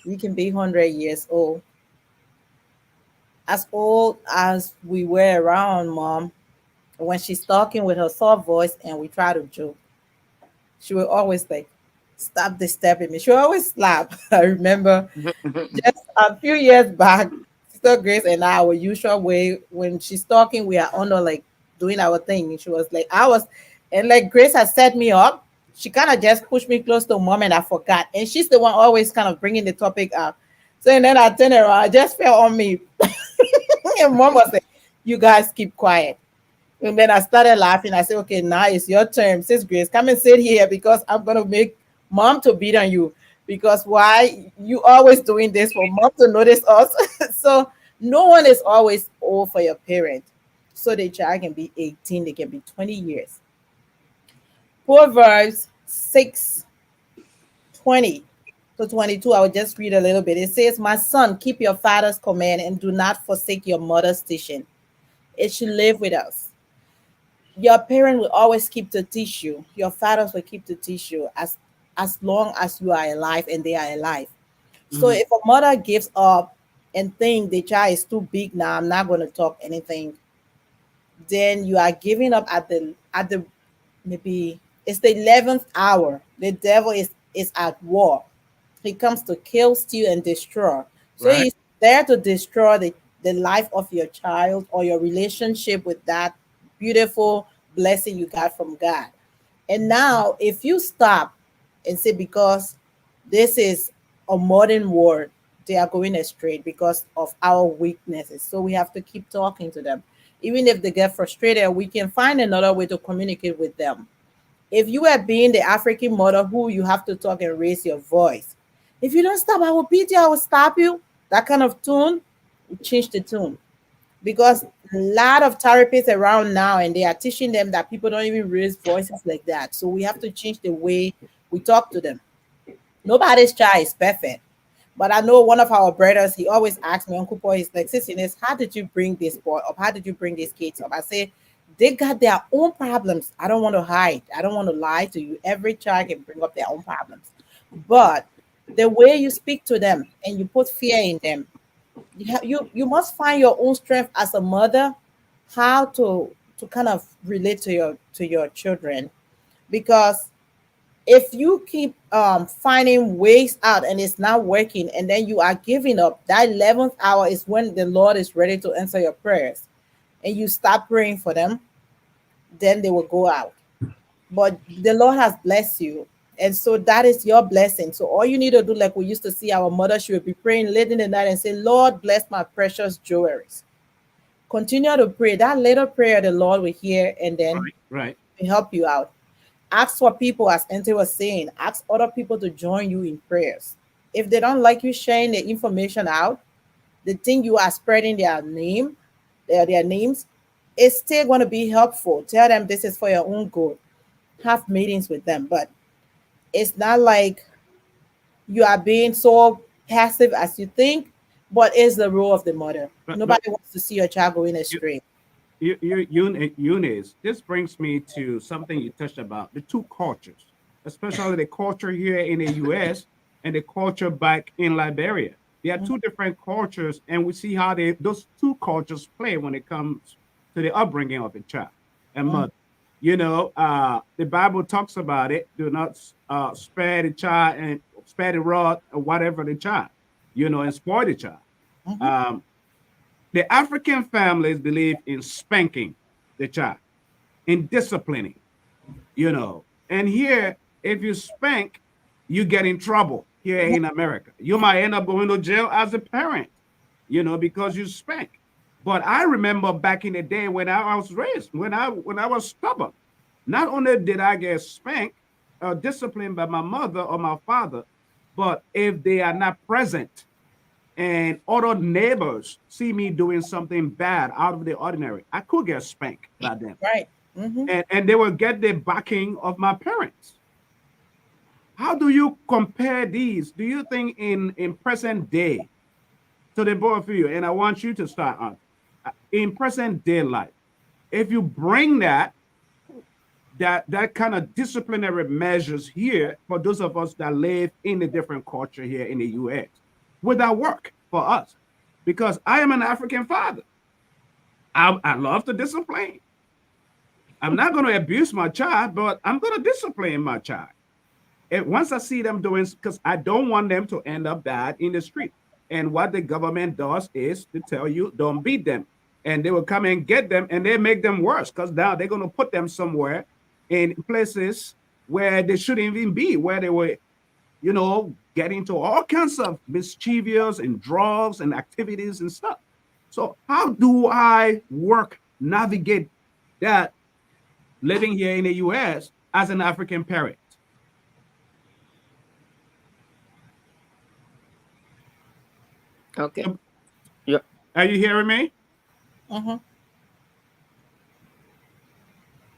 You can be 100 years old as we were around mom. When she's talking with her soft voice and we try to joke, she will always like, stop disturbing me. She will always laugh. I remember just a few years back, Sister Grace and I, our usual way, when she's talking, we are on her like doing our thing. And she was like, and like Grace has set me up. She kind of just pushed me close to mom and I forgot. And she's the one always kind of bringing the topic up. So and then I turned around, I just fell on me. And mom was like, you guys keep quiet. And then I started laughing. I said, okay, now it's your turn. Sis Grace, come and sit here because I'm going to make mom to beat on you. Because why? You always doing this for mom to notice us. So no one is always old for your parent. So the child can be 18, they can be 20 years. Proverbs 6:20 to 22. I will just read a little bit. It says, my son, keep your father's command and do not forsake your mother's teaching. It should live with us. Your parent will always keep to teach you. Your fathers will keep to teach you as long as you are alive and they are alive. So Mhm. if a mother gives up and think the child is too big now, I'm not going to talk anything, then you are giving up at the maybe it's the 11th hour. The devil is at war. He comes to kill, steal, and destroy. So Right? he's there to destroy the life of your child or your relationship with that beautiful blessing you got from God. And now, if you stop and say, because this is a modern world, they are going astray because of our weaknesses. So we have to keep talking to them. Even if they get frustrated, we can find another way to communicate with them. If you are being the African mother who you have to talk and raise your voice, if you don't stop, I will beat you, I will stop you. That kind of tune, change the tune. Because a lot of therapists around now and they are teaching them that people don't even raise voices like that. So we have to change the way we talk to them. Nobody's child is perfect. But I know one of our brothers, he always asks me, Uncle Paul, he's like, Sis Ines, how did you bring this boy up? How did you bring these kids up? I say, they got their own problems. I don't want to hide. I don't want to lie to you. Every child can bring up their own problems. But the way you speak to them and you put fear in them, you must find your own strength as a mother, how to kind of relate to your children. Because if you keep finding ways out and it's not working and then you are giving up, that 11th hour is when the Lord is ready to answer your prayers, and you stop praying for them, then they will go out. But the Lord has blessed you, and so that is your blessing. So all you need to do, like we used to see our mother, she would be praying late in the night and say, Lord, bless my precious jewelries. Continue to pray that little prayer, the Lord will hear, and then Right. will help you out. Ask for people, as Ente was saying, ask other people to join you in prayers. If they don't like you sharing the information out, the thing you are spreading their names, it's still going to be helpful. Tell them this is for your own good. Have meetings with them, but it's not like you are being so passive as you think, but it's the role of the mother. But Nobody wants to see your child going you, astray. Eunice, this brings me to something you touched about, the two cultures, especially the culture here in the US and the culture back in Liberia. There are two different cultures, and we see how those two cultures play when it comes to the upbringing of a child and Mhm. mother. The Bible talks about it. Do not spare the child and spare the rod or whatever the child, and spoil the child. Mhm. Um, the African families believe in spanking the child, in disciplining, And here, if you spank, you get in trouble here in America. You might end up going to jail as a parent, because you spank. But I remember back in the day when I was raised, when I was stubborn, not only did I get spanked or disciplined by my mother or my father, but if they are not present, and other neighbors see me doing something bad out of the ordinary, I could get spanked by them. Right. Hmm. And they will get the backing of my parents. How do you compare these? Do you think in present day, to the both of you, and I want you to start on, in present day life, if you bring that kind of disciplinary measures here for those of us that live in a different culture here in the US, would that work for us? Because I am an African father. I love to discipline. I'm not going to abuse my child, but I'm going to discipline my child. And once I see them doing, because I don't want them to end up bad in the street. And what the government does is to tell you, don't beat them. And they will come and get them and they make them worse, because now they're going to put them somewhere in places where they shouldn't even be, where they were, get into all kinds of mischievous and drugs and activities and stuff. So how do I navigate that living here in the US as an African parent? Okay. Yeah. Are you hearing me? Hmm.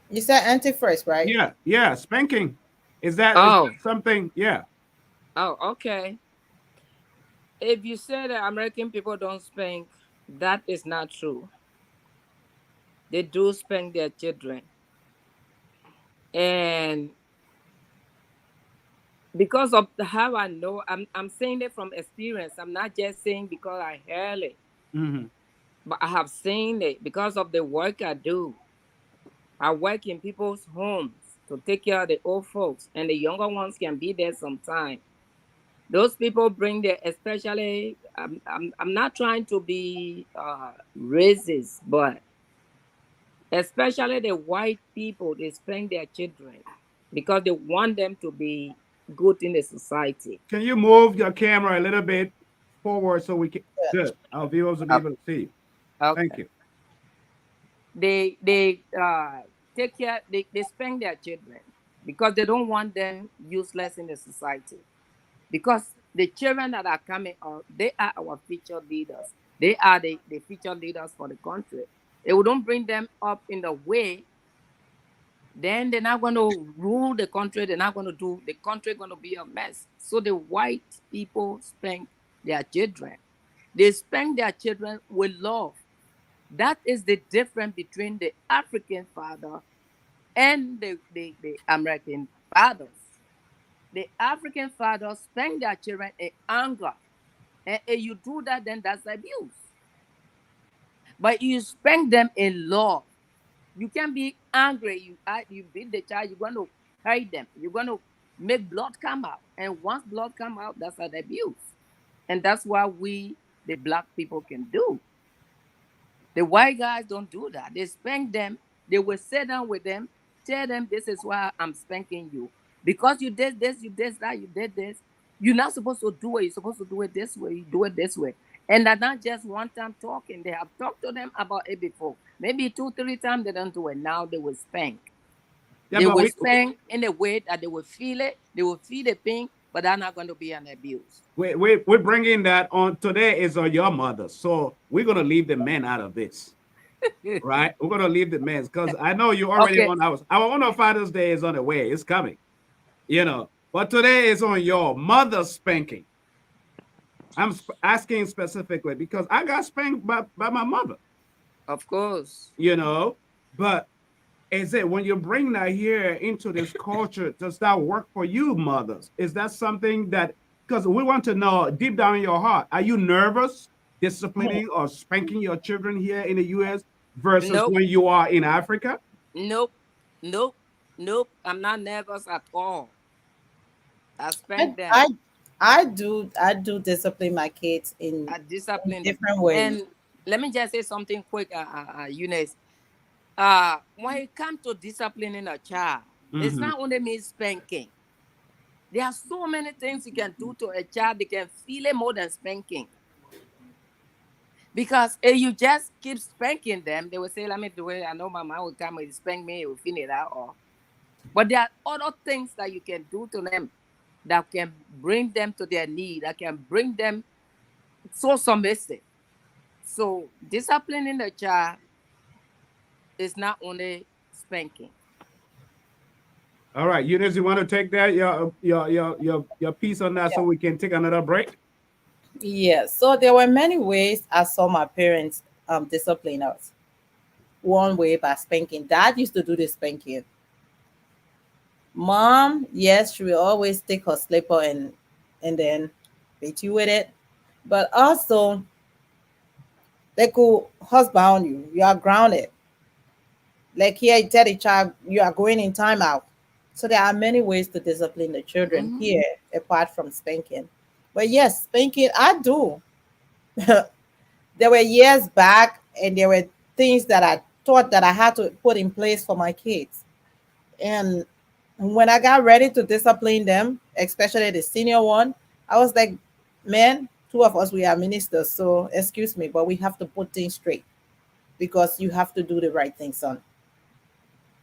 You said anti first, right? Yeah, spanking. Is that Oh, something? Yeah. okay. If you say that American people don't spank, that is not true. They do spank their children. And because of how I know, I'm saying it from experience. I'm not just saying because I heard it, Hmm. but I have seen it because of the work I do. I work in people's homes to take care of the old folks, and the younger ones can be there sometime. Those people bring their, especially, I'm not trying to be racist, but Especially the white people, they spank their children because they want them to be good in the society. Can you move your camera a little bit forward so we can? Yeah. Good. Our viewers will be Uh, able to see you. Thank Okay. you. They take care, they spank their children because they don't want them useless in the society. Because the children that are coming up, they are our future leaders. They are the future leaders for the country. If we don't bring them up in the way, then they're not going to rule the country. They're not going to do the country going to be a mess. So the white people spank their children. They spank their children with love. That is the difference between the African father and the American fathers. The African fathers spank their children in anger. And if you do that, then that's abuse. But you spank them in love. You can be angry. You beat the child. You're going to hurt them. You're going to make blood come out. And once blood come out, that's an abuse. And that's what we, the black people, can do. The white guys don't do that. They spank them. They will sit down with them, tell them, this is why I'm spanking you. Because you did this, you did that, you did this. You're not supposed to do it. You're supposed to do it this way. You do it this way. And they're not just one time talking. They have talked to them about it before. Maybe 2-3 times they don't do it. Now they will spank. Yeah, They but will spank in a way that they will feel it. They will feel the pain, but they're not going to be an abuse. we're bringing that on. Today is on your mother, so we're gonna leave the men out of this, right? We're gonna leave the men because I know you already Okay. on our Father's Day is on the way. It's coming, But today is on your mother spanking. I'm asking specifically because I got spanked by my mother, Of course. But is it when you bring that here into this culture, does that work for you, mothers? Is that something that, because we want to know deep down in your heart, are you nervous disciplining or spanking your children here in the US versus Nope. when you are in Africa? Nope. Nope. Nope. I'm not nervous at all. I spank them. I do discipline my kids in I discipline them. different ways. And let me just say something quick, Eunice. When it comes to disciplining a child, it's Mhm. not only means spanking. There are so many things you can do to a child. They can feel it more than spanking. Because if you just keep spanking them, they will say, let me do it. I know my mom will come and spank me, it will finish that off. But there are other things that you can do to them that can bring them to their knee, that can bring them so submissive. So disciplining the child is not only spanking. All right, Eunice, you want to take that your piece on that so we can take another break? Yes. So there were many ways I saw my parents discipline us. One way by spanking. Dad used to do the spanking. Mom, yes, she will always take her slipper and then beat you with it. But also they could husband you. You are grounded. Like here, you tell the child you are going in timeout. So there are many ways to discipline the children Mhm. here, apart from spanking. But yes, spanking I do. There were years back, and there were things that I thought that I had to put in place for my kids. And when I got ready to discipline them, especially the senior one, I was like, man, two of us, we are ministers. So excuse me, but we have to put things straight because you have to do the right thing, son.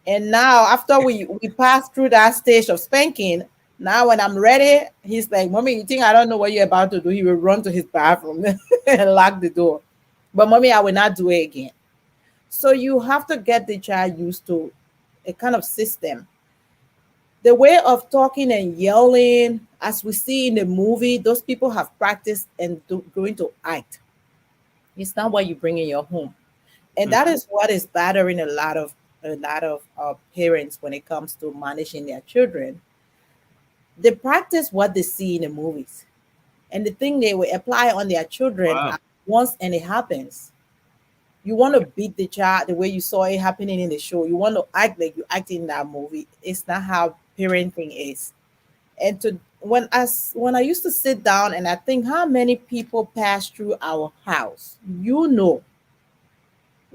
And now, after we pass through that stage of spanking, now when I'm ready, he's like, "Mommy, you think I don't know what you're about to do?" He will run to his bathroom and lock the door. But mommy, I will not do it again. So you have to get the child used to a kind of system. The way of talking and yelling, as we see in the movie, those people have practiced and going to act. It's not what you bring in your home, and that is what is bothering a lot of parents when it comes to managing their children. They practice what they see in the movies, and the thing they will apply on their children Wow. once and it happens. You want to beat the child the way you saw it happening in the show. You want to act like you act in that movie. It's not how parenting is. And to when I used to sit down and I think how many people pass through our house,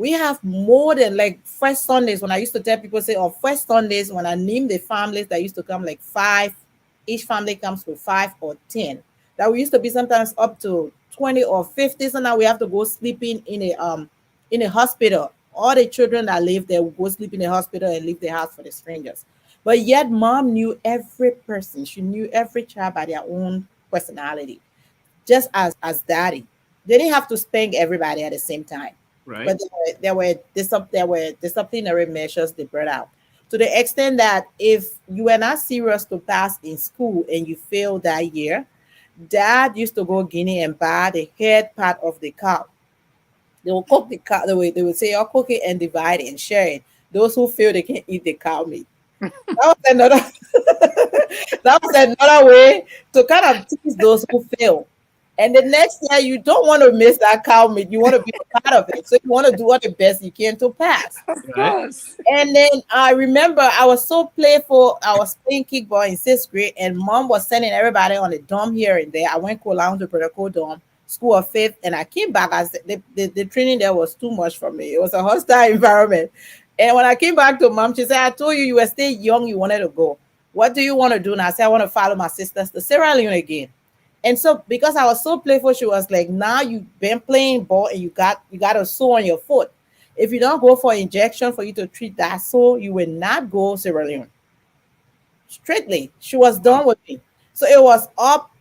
We have more than like first Sundays. When I used to tell people, say on first Sundays, when I name the families that used to come, like 5, each family comes with 5 or 10. That we used to be sometimes up to 20 or 50. So now we have to go sleeping in a hospital. All the children that live there will go sleep in the hospital and leave the house for the strangers. But yet, mom knew every person. She knew every child by their own personality, just as daddy. They didn't have to spank everybody at the same time. Right. But there were disciplinary measures they brought out to the extent that if you were not serious to pass in school and you failed that year, dad used to go Guinea and buy the head part of the cow. They will cook the cow. They would say, "I'll cook it and divide it and share it." Those who fail, they can eat the cow meat. That was another that was another way to kind of tease those who fail. And the next year, you don't want to miss that cow meat. You want to be a part of it. So you want to do all the best you can to pass. Of Right. course. And then I remember I was so playful. I was playing kickball in 6th grade, and mom was sending everybody on the dorm here and there. I went Kolang to Protocol Dorm, School of Faith, and I came back. As the training there was too much for me. It was a hostile environment. And when I came back to mom, she said, "I told you were still young, you wanted to go. What do you want to do now?" I said, "I want to follow my sisters to Sierra Leone again." And so because I was so playful, she was like, "Now you've been playing ball and you got a sore on your foot. If you don't go for injection for you to treat that sore, you will not go Sierra Leone." Strictly, she was done with me. So it was up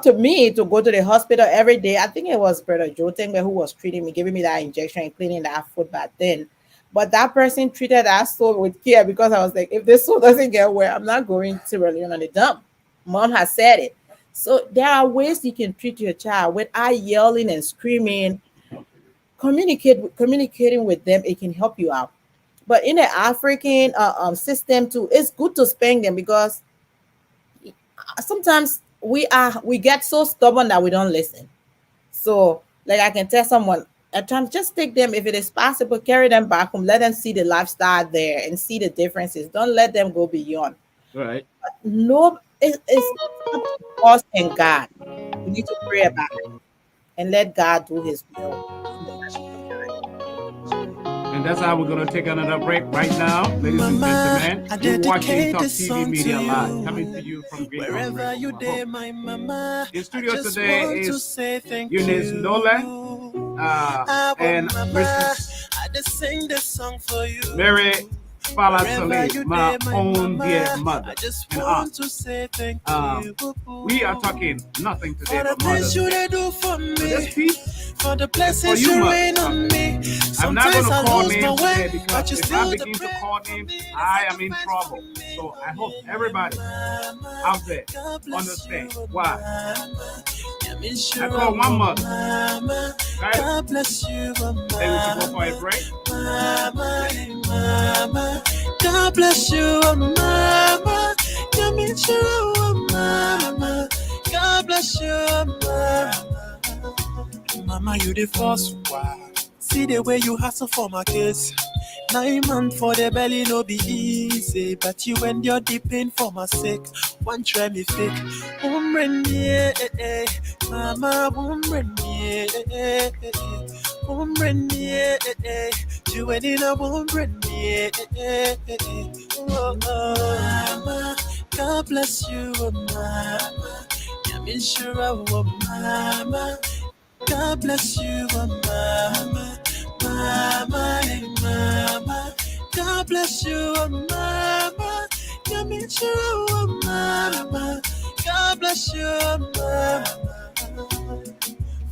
to me to go to the hospital every day. I think it was Brother Joe Tengbe who was treating me, giving me that injection and cleaning that foot back then. But that person treated that sore with care because I was like, if this sore doesn't get well, I'm not going to Sierra Leone on the dump. Mom has said it. So there are ways you can treat your child without yelling and screaming. Communicating with them, it can help you out. But in the African system too, it's good to spank them because sometimes we get so stubborn that we don't listen. So like I can tell someone at times, just take them if it is possible, carry them back home, let them see the lifestyle there and see the differences. Don't let them go beyond. Right. No, it's up to us and God. We need to pray about it and let God do His will. And that's how we're going to take another break right now, ladies and Mama, gentlemen. I You're watching dedicate Talk this TV song Media to Live, you. coming to you from Green Wherever you Hope. there, my mama, In I studio just today want to is say thank Eunice you. Nolan and Mama, Mrs. I just sing this song for you. Mary Fala Wherever Saleh, you my there, my own dear mama, mother I just and want aunt. to say thank you. We are talking nothing today For the but things Mother's you Day. they do for So this me, piece for the is for blessings you, you mother. rain on me. I'm not going Sometimes to I call lose my names today way, because but you if I still the begin to pray call for names, me, the I am in sacrifice trouble. for me. So I hope everybody Mama, out there God bless you, understand why. mama. I call one mother. Mama, Okay? God bless you, mama. Then we should go for a break. Mama, mama, God bless you, mama. God bless you, mama. God bless you, mama. Mama, you the first one. See the way you hustle for my kids. 9 months for the belly no be easy, but you endure the pain for my sake. One try me fake, yeah, mama, yeah, yeah, you ain't in a yeah, oh, mama, God bless you, oh, mama, I'm sure, oh, mama. God bless you, oh, mama, mama, hey, mama. God bless you, oh, mama. God bless you, oh, mama. God bless you, oh, mama.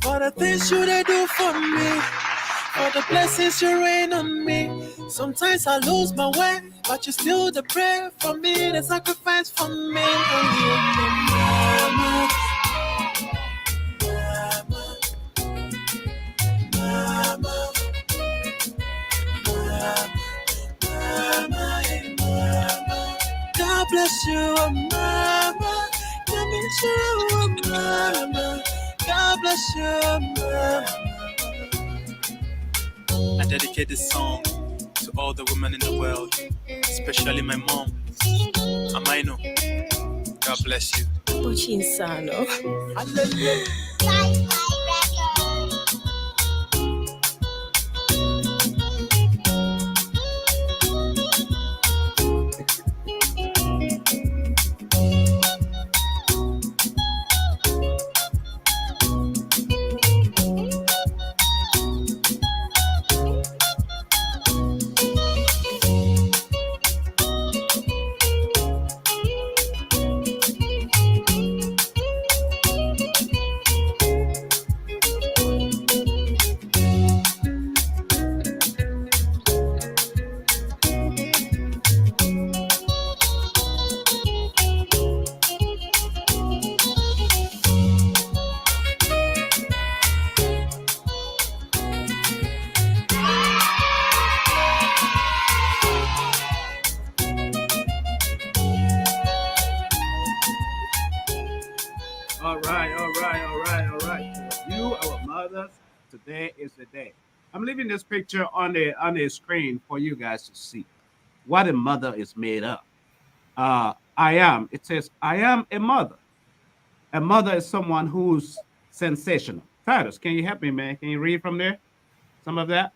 For the things you they do for me, for the blessings you rain on me. Sometimes I lose my way, but you still the prayer for me, the sacrifice for me, oh, mama. Mama, mama, hey, mama. God bless you, oh, mama. God bless you, oh, mama. God bless you, oh, mama. I dedicate this song to all the women in the world, especially my mom, Amaino. God bless you. Buchinsano. All right, all right, all right, all right. You, our mothers, today is the day. I'm leaving this picture on the screen for you guys to see what a mother is made of. I am. It says, I am a mother. A mother is someone who's sensational. Titus, can you help me, man? Can you read from there? Some of that?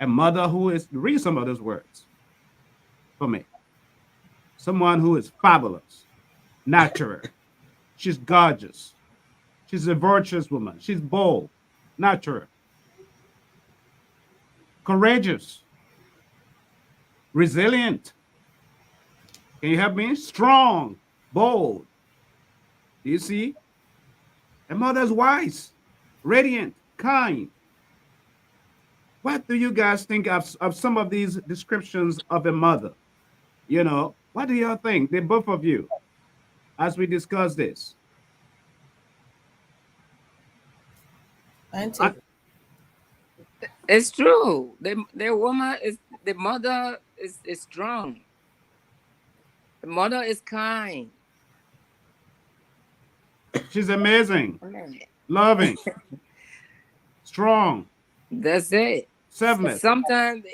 A mother who is, read some of those words for me. Someone who is fabulous, natural. She's gorgeous. She's a virtuous woman. She's bold, natural, courageous, resilient. Can you help me? Strong, bold. Do you see? A mother's wise, radiant, kind. What do you guys think of some of these descriptions of a mother? You know, what do you think? The both of you, as we discuss this. Auntie. It's true. The woman is the mother is strong. The mother is kind. She's amazing, loving, strong, That's it. selfless. Sometimes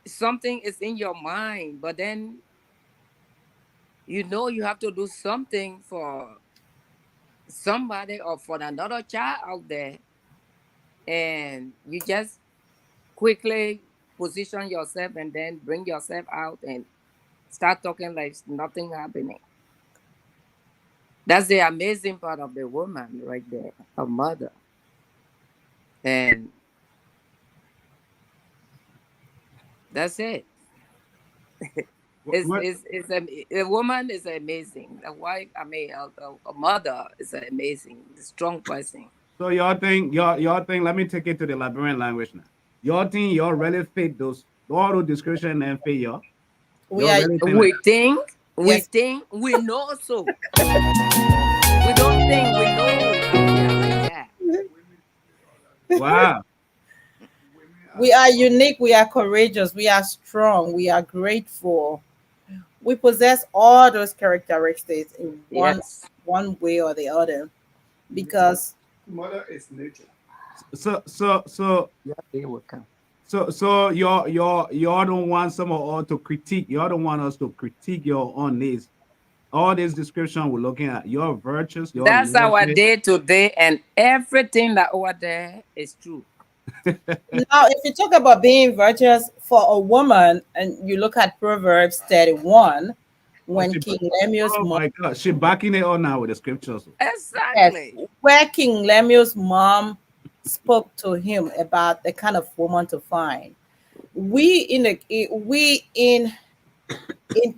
something is in your mind, but then you know you have to do something for somebody or for another child out there, and you just quickly position yourself and then bring yourself out and start talking like nothing happening. That's the amazing part of the woman right there, a mother. And that's it. A woman is amazing. A wife, I mean, a mother is amazing, a strong person. So y'all think, let me take it to the Liberian language now. Y'all think y'all really fit those, all those description and fit y'all? We Y'all are really think We like think, we Yes. think, we know so. We don't think, we know we are like that. that? Wow. we are unique, we are courageous, we are strong, we are grateful. We possess all those characteristics in Yes. one way or the other because Mother is nature. So Yeah, they will come. So y'all don't want some of all to critique. Y'all don't want us to critique your own needs. All this description we're looking at your virtues, your That's our loyalty. day to day, and everything that over there is true. now if you talk about being virtuous for a woman and you look at Proverbs 31, when she- King Lemuel's Oh mom, my God, she backing it all now with the scriptures. yes, Exactly. where King Lemuel's mom spoke to him about the kind of woman to find. We in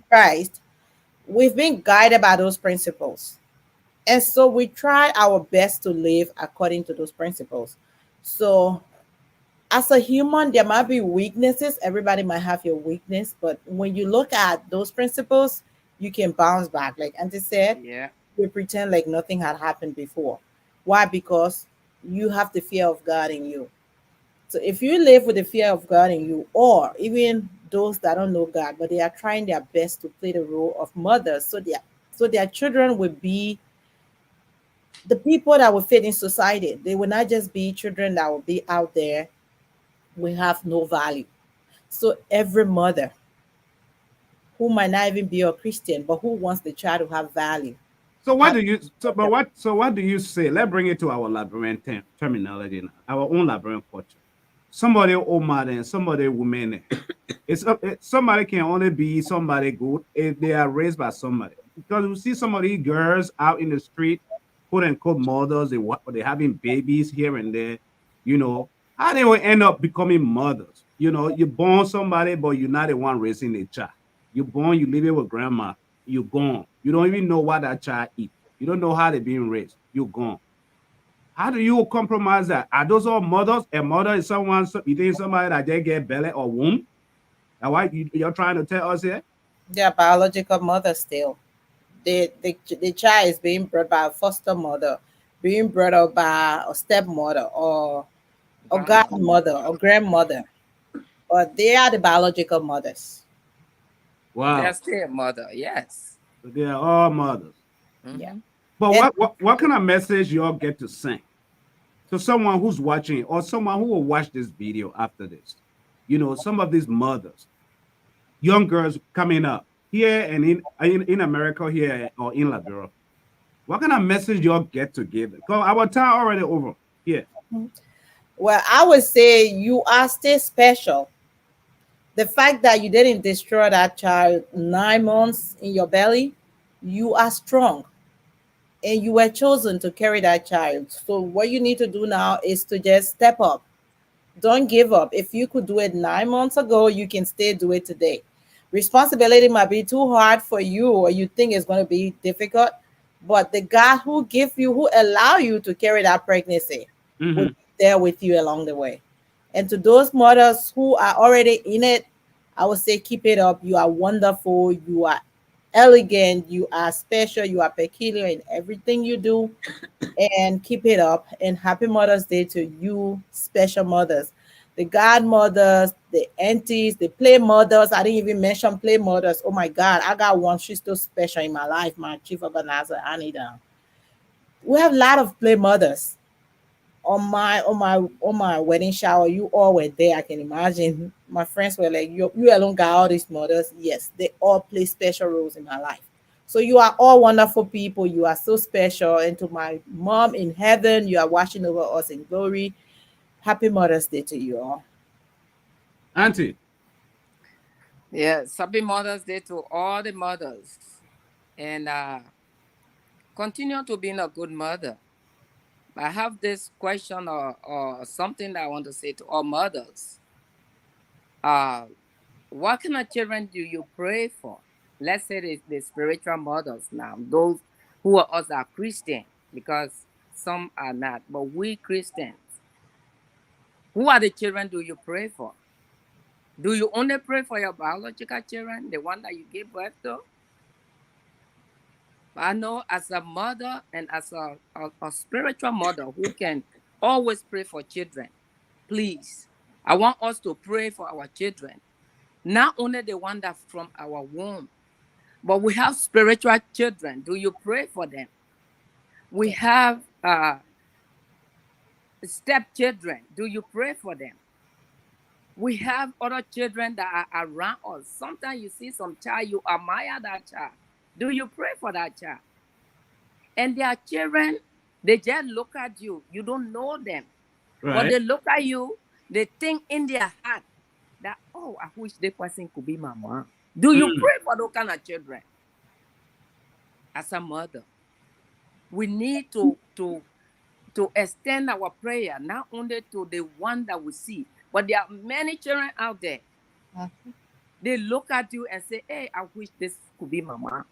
Christ, we've been guided by those principles. And so we try our best to live according to those principles. So as a human, there might be weaknesses. Everybody might have your weakness, but when you look at those principles, you can bounce back. Like Auntie said, Yeah. we pretend like nothing had happened before. Why? Because you have the fear of God in you. So if you live with the fear of God in you, or even those that don't know God, but they are trying their best to play the role of mothers, so their children will be the people that will fit in society. They will not just be children that will be out there will have no value. So every mother who might not even be a Christian, but who wants the child to have value. So what do you what do you say? Let's bring it to our Liberian terminology now, our own Liberian culture. Somebody old man and somebody woman. Somebody can only be somebody good if they are raised by somebody. Because we see some of these girls out in the street, quote unquote mothers, they having babies here and there, you know. How they will end up becoming mothers. You know, you born somebody, but you're not the one raising the child. You born, you live it with grandma, you're gone. You don't even know what that child eat. You don't know how they're being raised. You're gone. How do you compromise that? Are those all mothers? A mother is someone, you think somebody that just get belly or womb? That's why you're trying to tell us here? Their biological mother still. The child is being brought by a foster mother, being brought up by a stepmother or a godmother or grandmother. But they are the biological mothers. Wow. They're still mother, yes. So they are all mothers. Mhm. Yeah. But And what kind of message y'all get to send to someone who's watching or someone who will watch this video after this? You know, some of these mothers, young girls coming up here and in America here or in Liberia. What kind of message y'all get to give? Because our time already over here. well, I would say you are still special. The fact that you didn't destroy that child 9 months in your belly, you are strong. And you were chosen to carry that child. So what you need to do now is to just step up. Don't give up. If you could do it 9 months ago, you can still do it today. Responsibility might be too hard for you, or you think it's going to be difficult, but the God who give you, who allow you to carry that pregnancy, will be there with you along the way. And to those mothers who are already in it, I would say keep it up. You are wonderful. You are elegant. You are special. You are peculiar in everything you do. And keep it up. And happy Mother's Day to you, special mothers. The godmothers, the aunties, the play mothers. I didn't even mention play mothers. Oh my God, I got one. She's still special in my life, my chief organizer, Anita. We have a lot of play mothers on my wedding shower. You all were there. I can imagine. My friends were like, you alone got all these mothers. Yes, they all play special roles in my life. So you are all wonderful people. You are so special. And to my mom in heaven, you are watching over us in glory. Happy Mother's Day to you all. Auntie. Yes, happy Mother's Day to all the mothers. And continue to being a good mother. I have this question or something that I want to say to all mothers. What kind of children do you pray for? Let's say the spiritual mothers now, those who are us are Christian, because some are not, but we Christians. Who are the children do you pray for? Do you only pray for your biological children, the one that you give birth to? I know as a mother and as a spiritual mother who can always pray for children, please, I want us to pray for our children. Not only the one that's from our womb, but we have spiritual children. Do you pray for them? We have stepchildren. Do you pray for them? We have other children that are around us. Sometimes you see some child, you admire that child. Do you pray for that child? And their children, they just look at you. You don't know them. Right. But they look at you, they think in their heart that, oh, I wish this person could be my mom. Do you pray for those kind of children? As a mother, we need to extend our prayer, not only to the one that we see, but there are many children out there. They look at you and say, hey, I wish this could be my mom.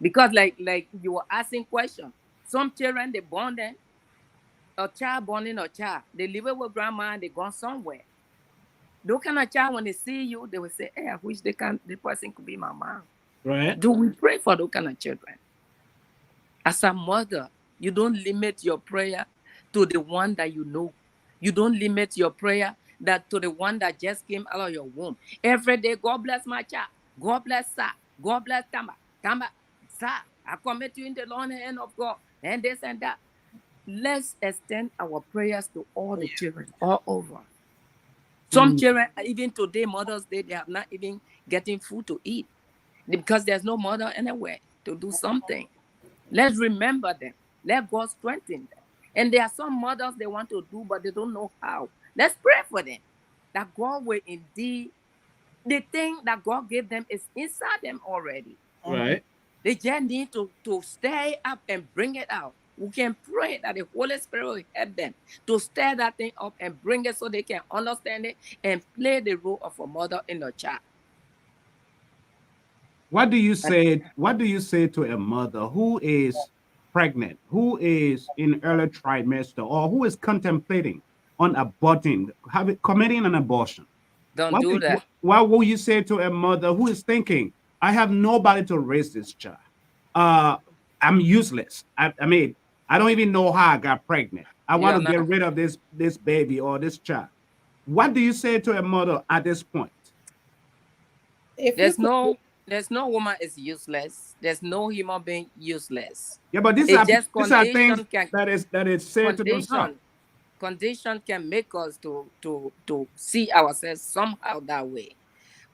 Because like you were asking questions. Some children, they born then, a child born in a child. They live with grandma and they gone somewhere. Those kind of child, when they see you, they will say, hey, I wish the person could be my mom. Right. Do we pray for those kind of children? As a mother, you don't limit your prayer to the one that you know. You don't limit your prayer to the one that just came out of your womb. Every day, God bless my child. God bless Sir. God bless Tamba. Tamba, Sir, I commit you in the Lord's hand of God. And this and that. Let's extend our prayers to all the children all over. Some children, even today, Mother's Day, they are not even getting food to eat because there's no mother anywhere to do something. Let's remember them. Let God strengthen them. And there are some mothers they want to do, but they don't know how. Let's pray for them. That God will indeed, the thing that God gave them is inside them already. Right. They just need to stir up and bring it out. We can pray that the Holy Spirit will help them to stir that thing up and bring it so they can understand it and play the role of a mother in a child. What do you say? What do you say to a mother who is pregnant, who is in early trimester, or who is contemplating on aborting, committing an abortion? Don't do that. What will you say to a mother who is thinking, I have nobody to raise this child? I'm useless. I mean, I don't even know how I got pregnant. I want to get rid of this baby or this child. What do you say to a mother at this point? There's no There's no woman is useless. There's no human being useless. Yeah, but these It's are just things condition can that is said to themselves. condition can make us to see ourselves somehow that way.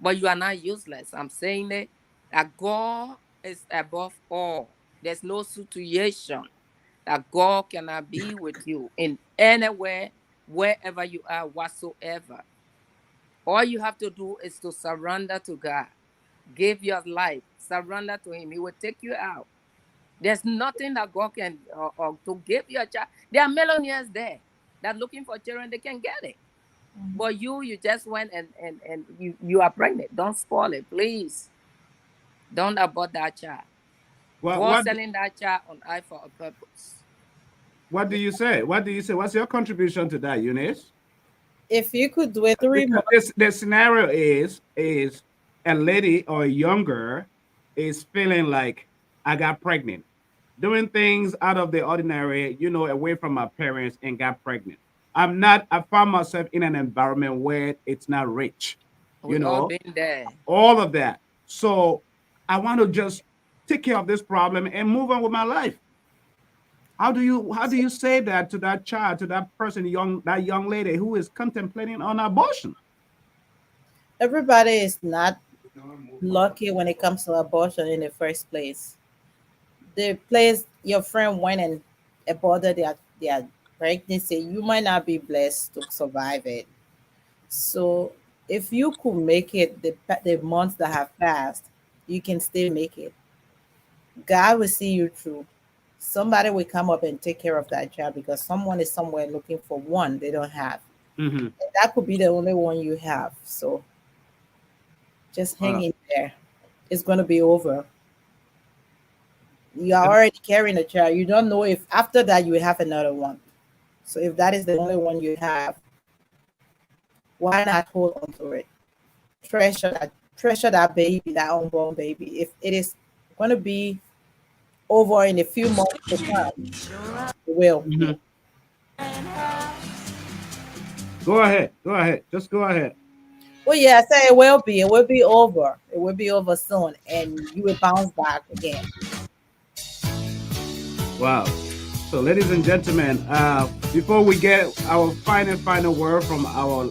But you are not useless. I'm saying that God is above all. There's no situation that God cannot be with you in anywhere, wherever you are, whatsoever. All you have to do is to surrender to God. Give your life, surrender to Him. He will take you out. There's nothing that God can or to give you a child. There are millionaires there that looking for children, they can get it. But you just went and you are pregnant. Don't spoil it, please. Don't abort that child. God sending that child on earth for a purpose. What do you say? What do you say? What's your contribution to that, Eunice? If you could do it 3 months. The scenario is a lady or a young girl is feeling like I got pregnant, doing things out of the ordinary, you know, away from my parents and got pregnant. I found myself in an environment where it's not rich, We've all been there. all of that. So I want to just take care of this problem and move on with my life. How do you say that to that child, to that person, that young lady who is contemplating on abortion? Everybody is not lucky when it comes to abortion in the first place. The place your friend went and aborted their pregnancy, you might not be blessed to survive it. So if you could make it the months that have passed, you can still make it. God will see you through. Somebody will come up and take care of that child because someone is somewhere looking for one they don't have. Mm-hmm. And that could be the only one you have. So just hang in there. It's going to be over. You are already carrying a child. You don't know if after that you will have another one. So if that is the only one you have, why not hold on to it? Treasure that baby, that unborn baby. If it is going to be over in a few months to come, it will. Mm-hmm. Go ahead. Just go ahead. Well, yeah, I say it will be. It will be over. It will be over soon, and you will bounce back again. Wow. So, ladies and gentlemen, before we get our final word from our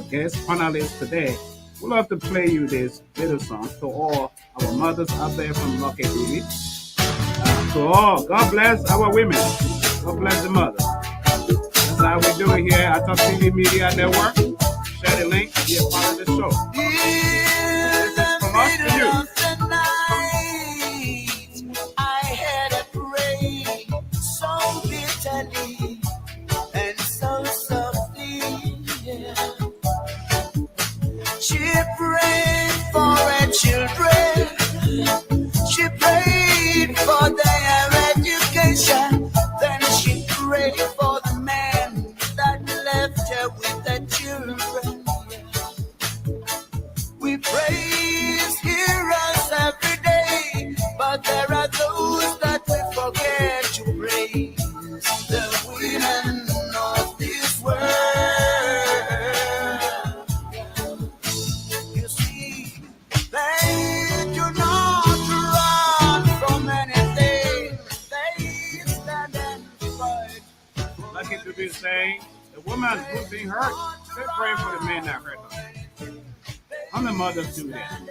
guest panelists today, we'd love to play you this little song to all our mothers out there from Lucky Duty. So, God bless our women. God bless the mothers. That's how we do it here at Top TV Media Network. Share the link, be a part of the show. This is from us to you. She prayed for her children. She prayed for their education. Then she prayed for the man that left her with the children. We praise heroes every day, but there are those that we forget to praise. The women of this world. You see, they do not run from anything. They stand and fight. Lucky to be saying, the woman who's being hurt, they're praying for the men that hurt her. How many mothers do that?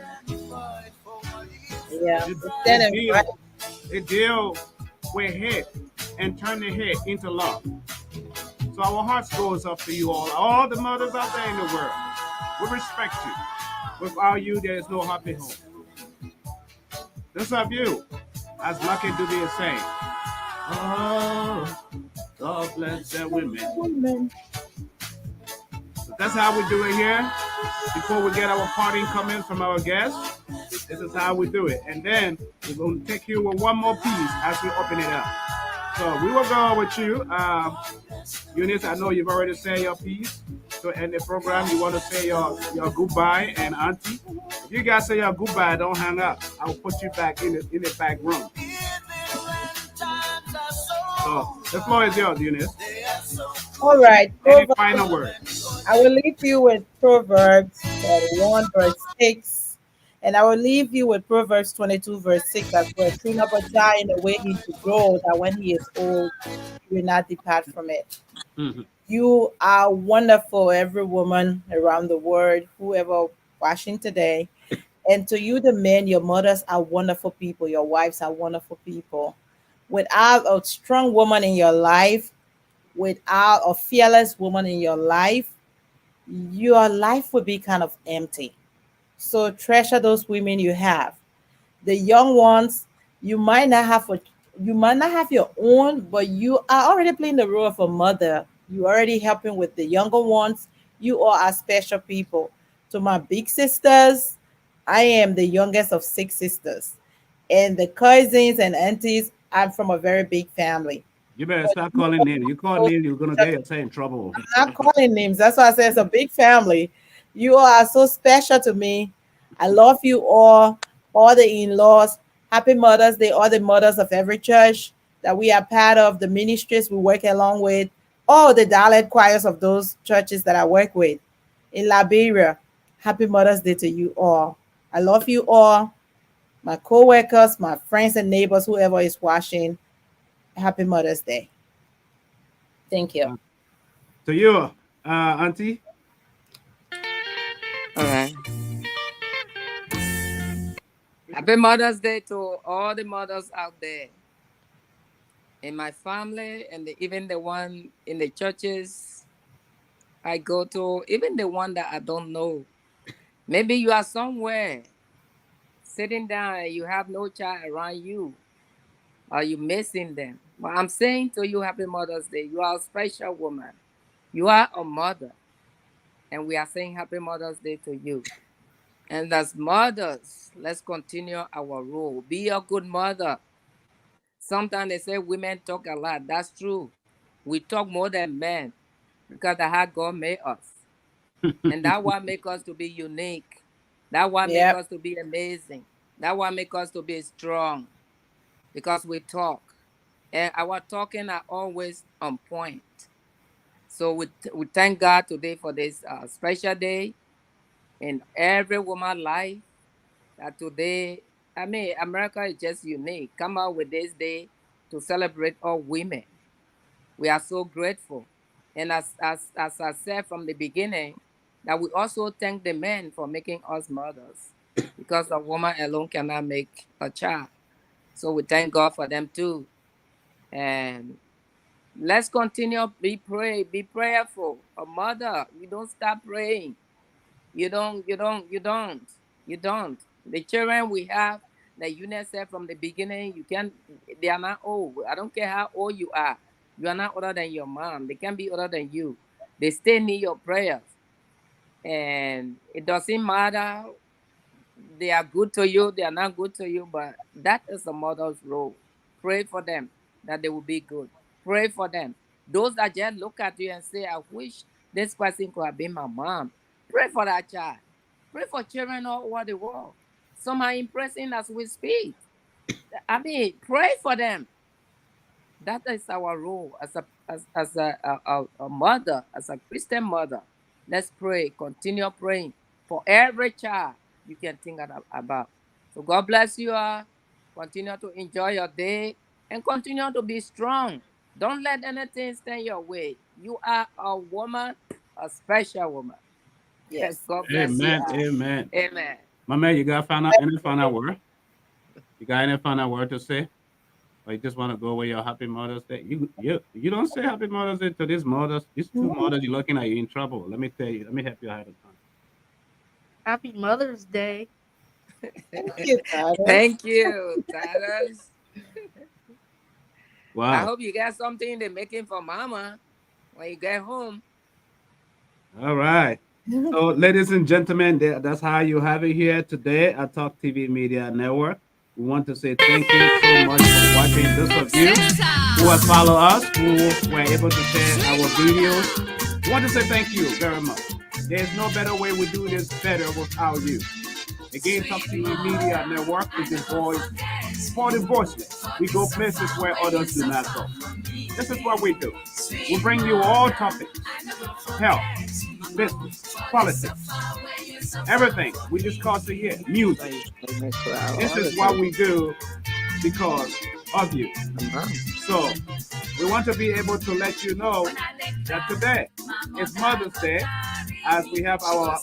Yeah, They deal with hate and turn the hate into love. So our hearts goes up to you all the mothers out there in the world. We respect you. Without you, there is no happy home. This of you, as Lucky Dubie is saying. Oh, God bless the women. So that's how we do it here. Before we get our parting comments from our guests, this is how we do it. And then we're going to take you with one more piece as we open it up. So we will go with you. Eunice, I know you've already said your piece. To end the program, you want to say your goodbye. And Auntie, if you guys say your goodbye, don't hang up. I'll put you back in the back room. So the floor is yours, Eunice. All right. Any final word? I will leave you with Proverbs 31, verse 6. And I will leave you with Proverbs 22, verse 6 as well. Train up a child in the way he should grow, that when he is old, he will not depart from it. Mhm. You are wonderful, every woman around the world, whoever watching today. And to you, the men, your mothers are wonderful people. Your wives are wonderful people. Without a strong woman in your life, without a fearless woman in your life, your life would be kind of empty. So treasure those women you have. The young ones, you might not have a, you might not have your own, but you are already playing the role of a mother. You already helping with the younger ones. You all are special people. To my big sisters, I am the youngest of six sisters, and the cousins and aunties, I'm from a very big family. You better stop calling names. You call names, you're gonna get yourself in trouble. Not calling names. That's why I say it's a big family. You all are so special to me. I love you all the in-laws. Happy Mother's Day, all the mothers of every church that we are part of, the ministries we work along with, all the dialect choirs of those churches that I work with in Liberia. Happy Mother's Day to you all. I love you all, my co-workers, my friends and neighbors, whoever is watching. Happy Mother's Day. Thank you. To you, Auntie. All right. Happy Mother's Day to all the mothers out there in my family, and even the one in the churches I go to, even the one that I don't know. Maybe you are somewhere sitting down and you have no child around you, or you missing them. But I'm saying to you, Happy Mother's Day. You are a special woman. You are a mother. And we are saying Happy Mother's Day to you. And as mothers, let's continue our role. Be a good mother. Sometimes they say women talk a lot. That's true. We talk more than men because that's how God made us. And that what make us to be unique. That what make us to be amazing. That what make us to be strong. Because we talk. And our talking are always on point. So we thank God today for this special day in every woman's life. That today, I mean, America is just unique. Come out with this day to celebrate all women. We are so grateful. And as I said from the beginning, that we also thank the men for making us mothers, because a woman alone cannot make a child. So we thank God for them too. And let's continue, be prayerful. A mother, you don't stop praying. You don't. The children we have, that Eunice said from the beginning, they are not old. I don't care how old you are. You are not older than your mom. They can be older than you. They still need your prayers. And it doesn't matter. They are good to you. They are not good to you. But that is a mother's role. Pray for them that they will be good. Pray for them. Those that just look at you and say, I wish this person could have been my mom. Pray for that child. Pray for children all over the world. Some are impressing as we speak. I mean, pray for them. That is our role as a mother, as a Christian mother. Let's pray. Continue praying for every child you can think about. So God bless you all. Continue to enjoy your day and continue to be strong. Don't let anything stand your way. You are a woman, a special woman. Yes. God bless Amen. you. Amen. Amen. My man, you got any final word? You got any final word to say? Or you just want to go with your Happy Mother's Day? You don't say Happy Mother's Day to these mothers. These two mothers, you're looking at, you in trouble. Let me tell you. Let me help you out of time. Happy Mother's Day. Thank you, Tyler. Thank you, Tyler. Wow. I hope you got something to making for mama when you get home. All right. So, ladies and gentlemen, that's how you have it here today at Talk TV Media Network. We want to say thank you so much for watching. Those of you who have followed us, who were able to share our videos, we want to say thank you very much. There's no better way we do this better without you. Again, Talk TV Media Network is the voice for the voiceless. We go places where others do not go. This is what we do. We bring you all topics: health, business, politics, everything. We discuss it here. Music. Make me cry. This all is the what time. we do because of you. So we want to be able to let you know that today is Mother's Day, as we have our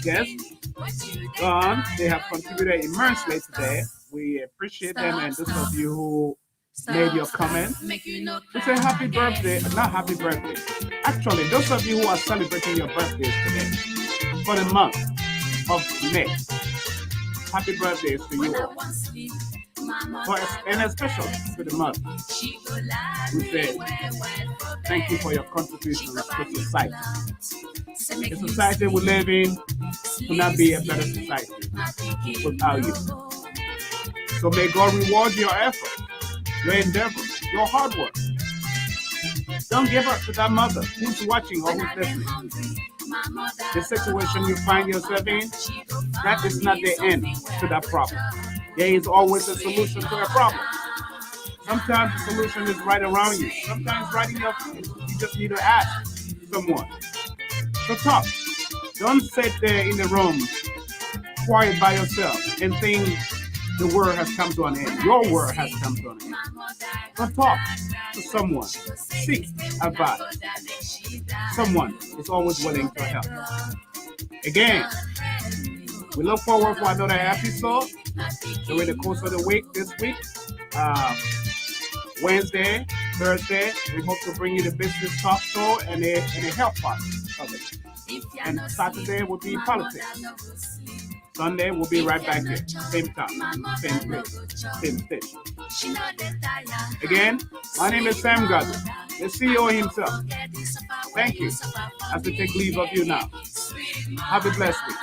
guests on. They have contributed immensely today. We appreciate them, and those of you who made your comment, we say happy birthday, not happy birthday. Actually, those of you who are celebrating your birthdays today for the month of May, happy birthdays to you all. And especially to the mother, we say thank you for your contribution to society. The society we live in will not be a better society without you. So may God reward your effort, your endeavor, your hard work. Don't give up to that mother who's watching or who's listening. The situation you find yourself in, that is not the end to that problem. There is always a solution to a problem. Sometimes the solution is right around you. Sometimes right in your face. You just need to ask someone. So talk. Don't sit there in the room quiet by yourself and think the world has come to an end. Your world has come to an end. So talk to someone. Seek advice. Someone is always willing to help. Again, we look forward for another episode during the course of the week this week. Wednesday, Thursday, we hope to bring you the business talk show and a health part of it. And Saturday will be politics. Sunday we'll be right back here, same time, same place, same station. Again, my name is Sam Gadu, the CEO himself. Thank you as we take leave of you now. Have a blessed week.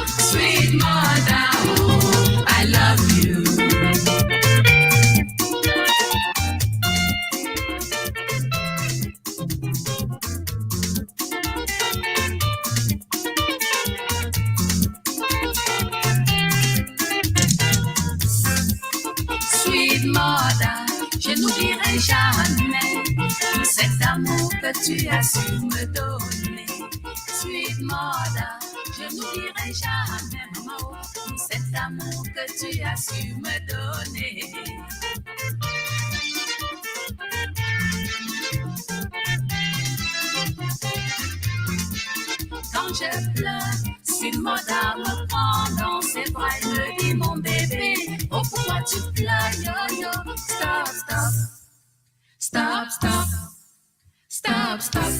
Sweet mother, oh, I love you. Sweet mother, je n'oublierai jamais cet amour que tu as su me donner. Sweet mother, je n'oublierai jamais, maman, cet amour que tu as su me donner. Quand je pleure, Sweet mother me prend dans ses bras et me dit, mon bébé, oh pourquoi tu pleures, yo yo, stop, stop, stop, stop, stop, stop.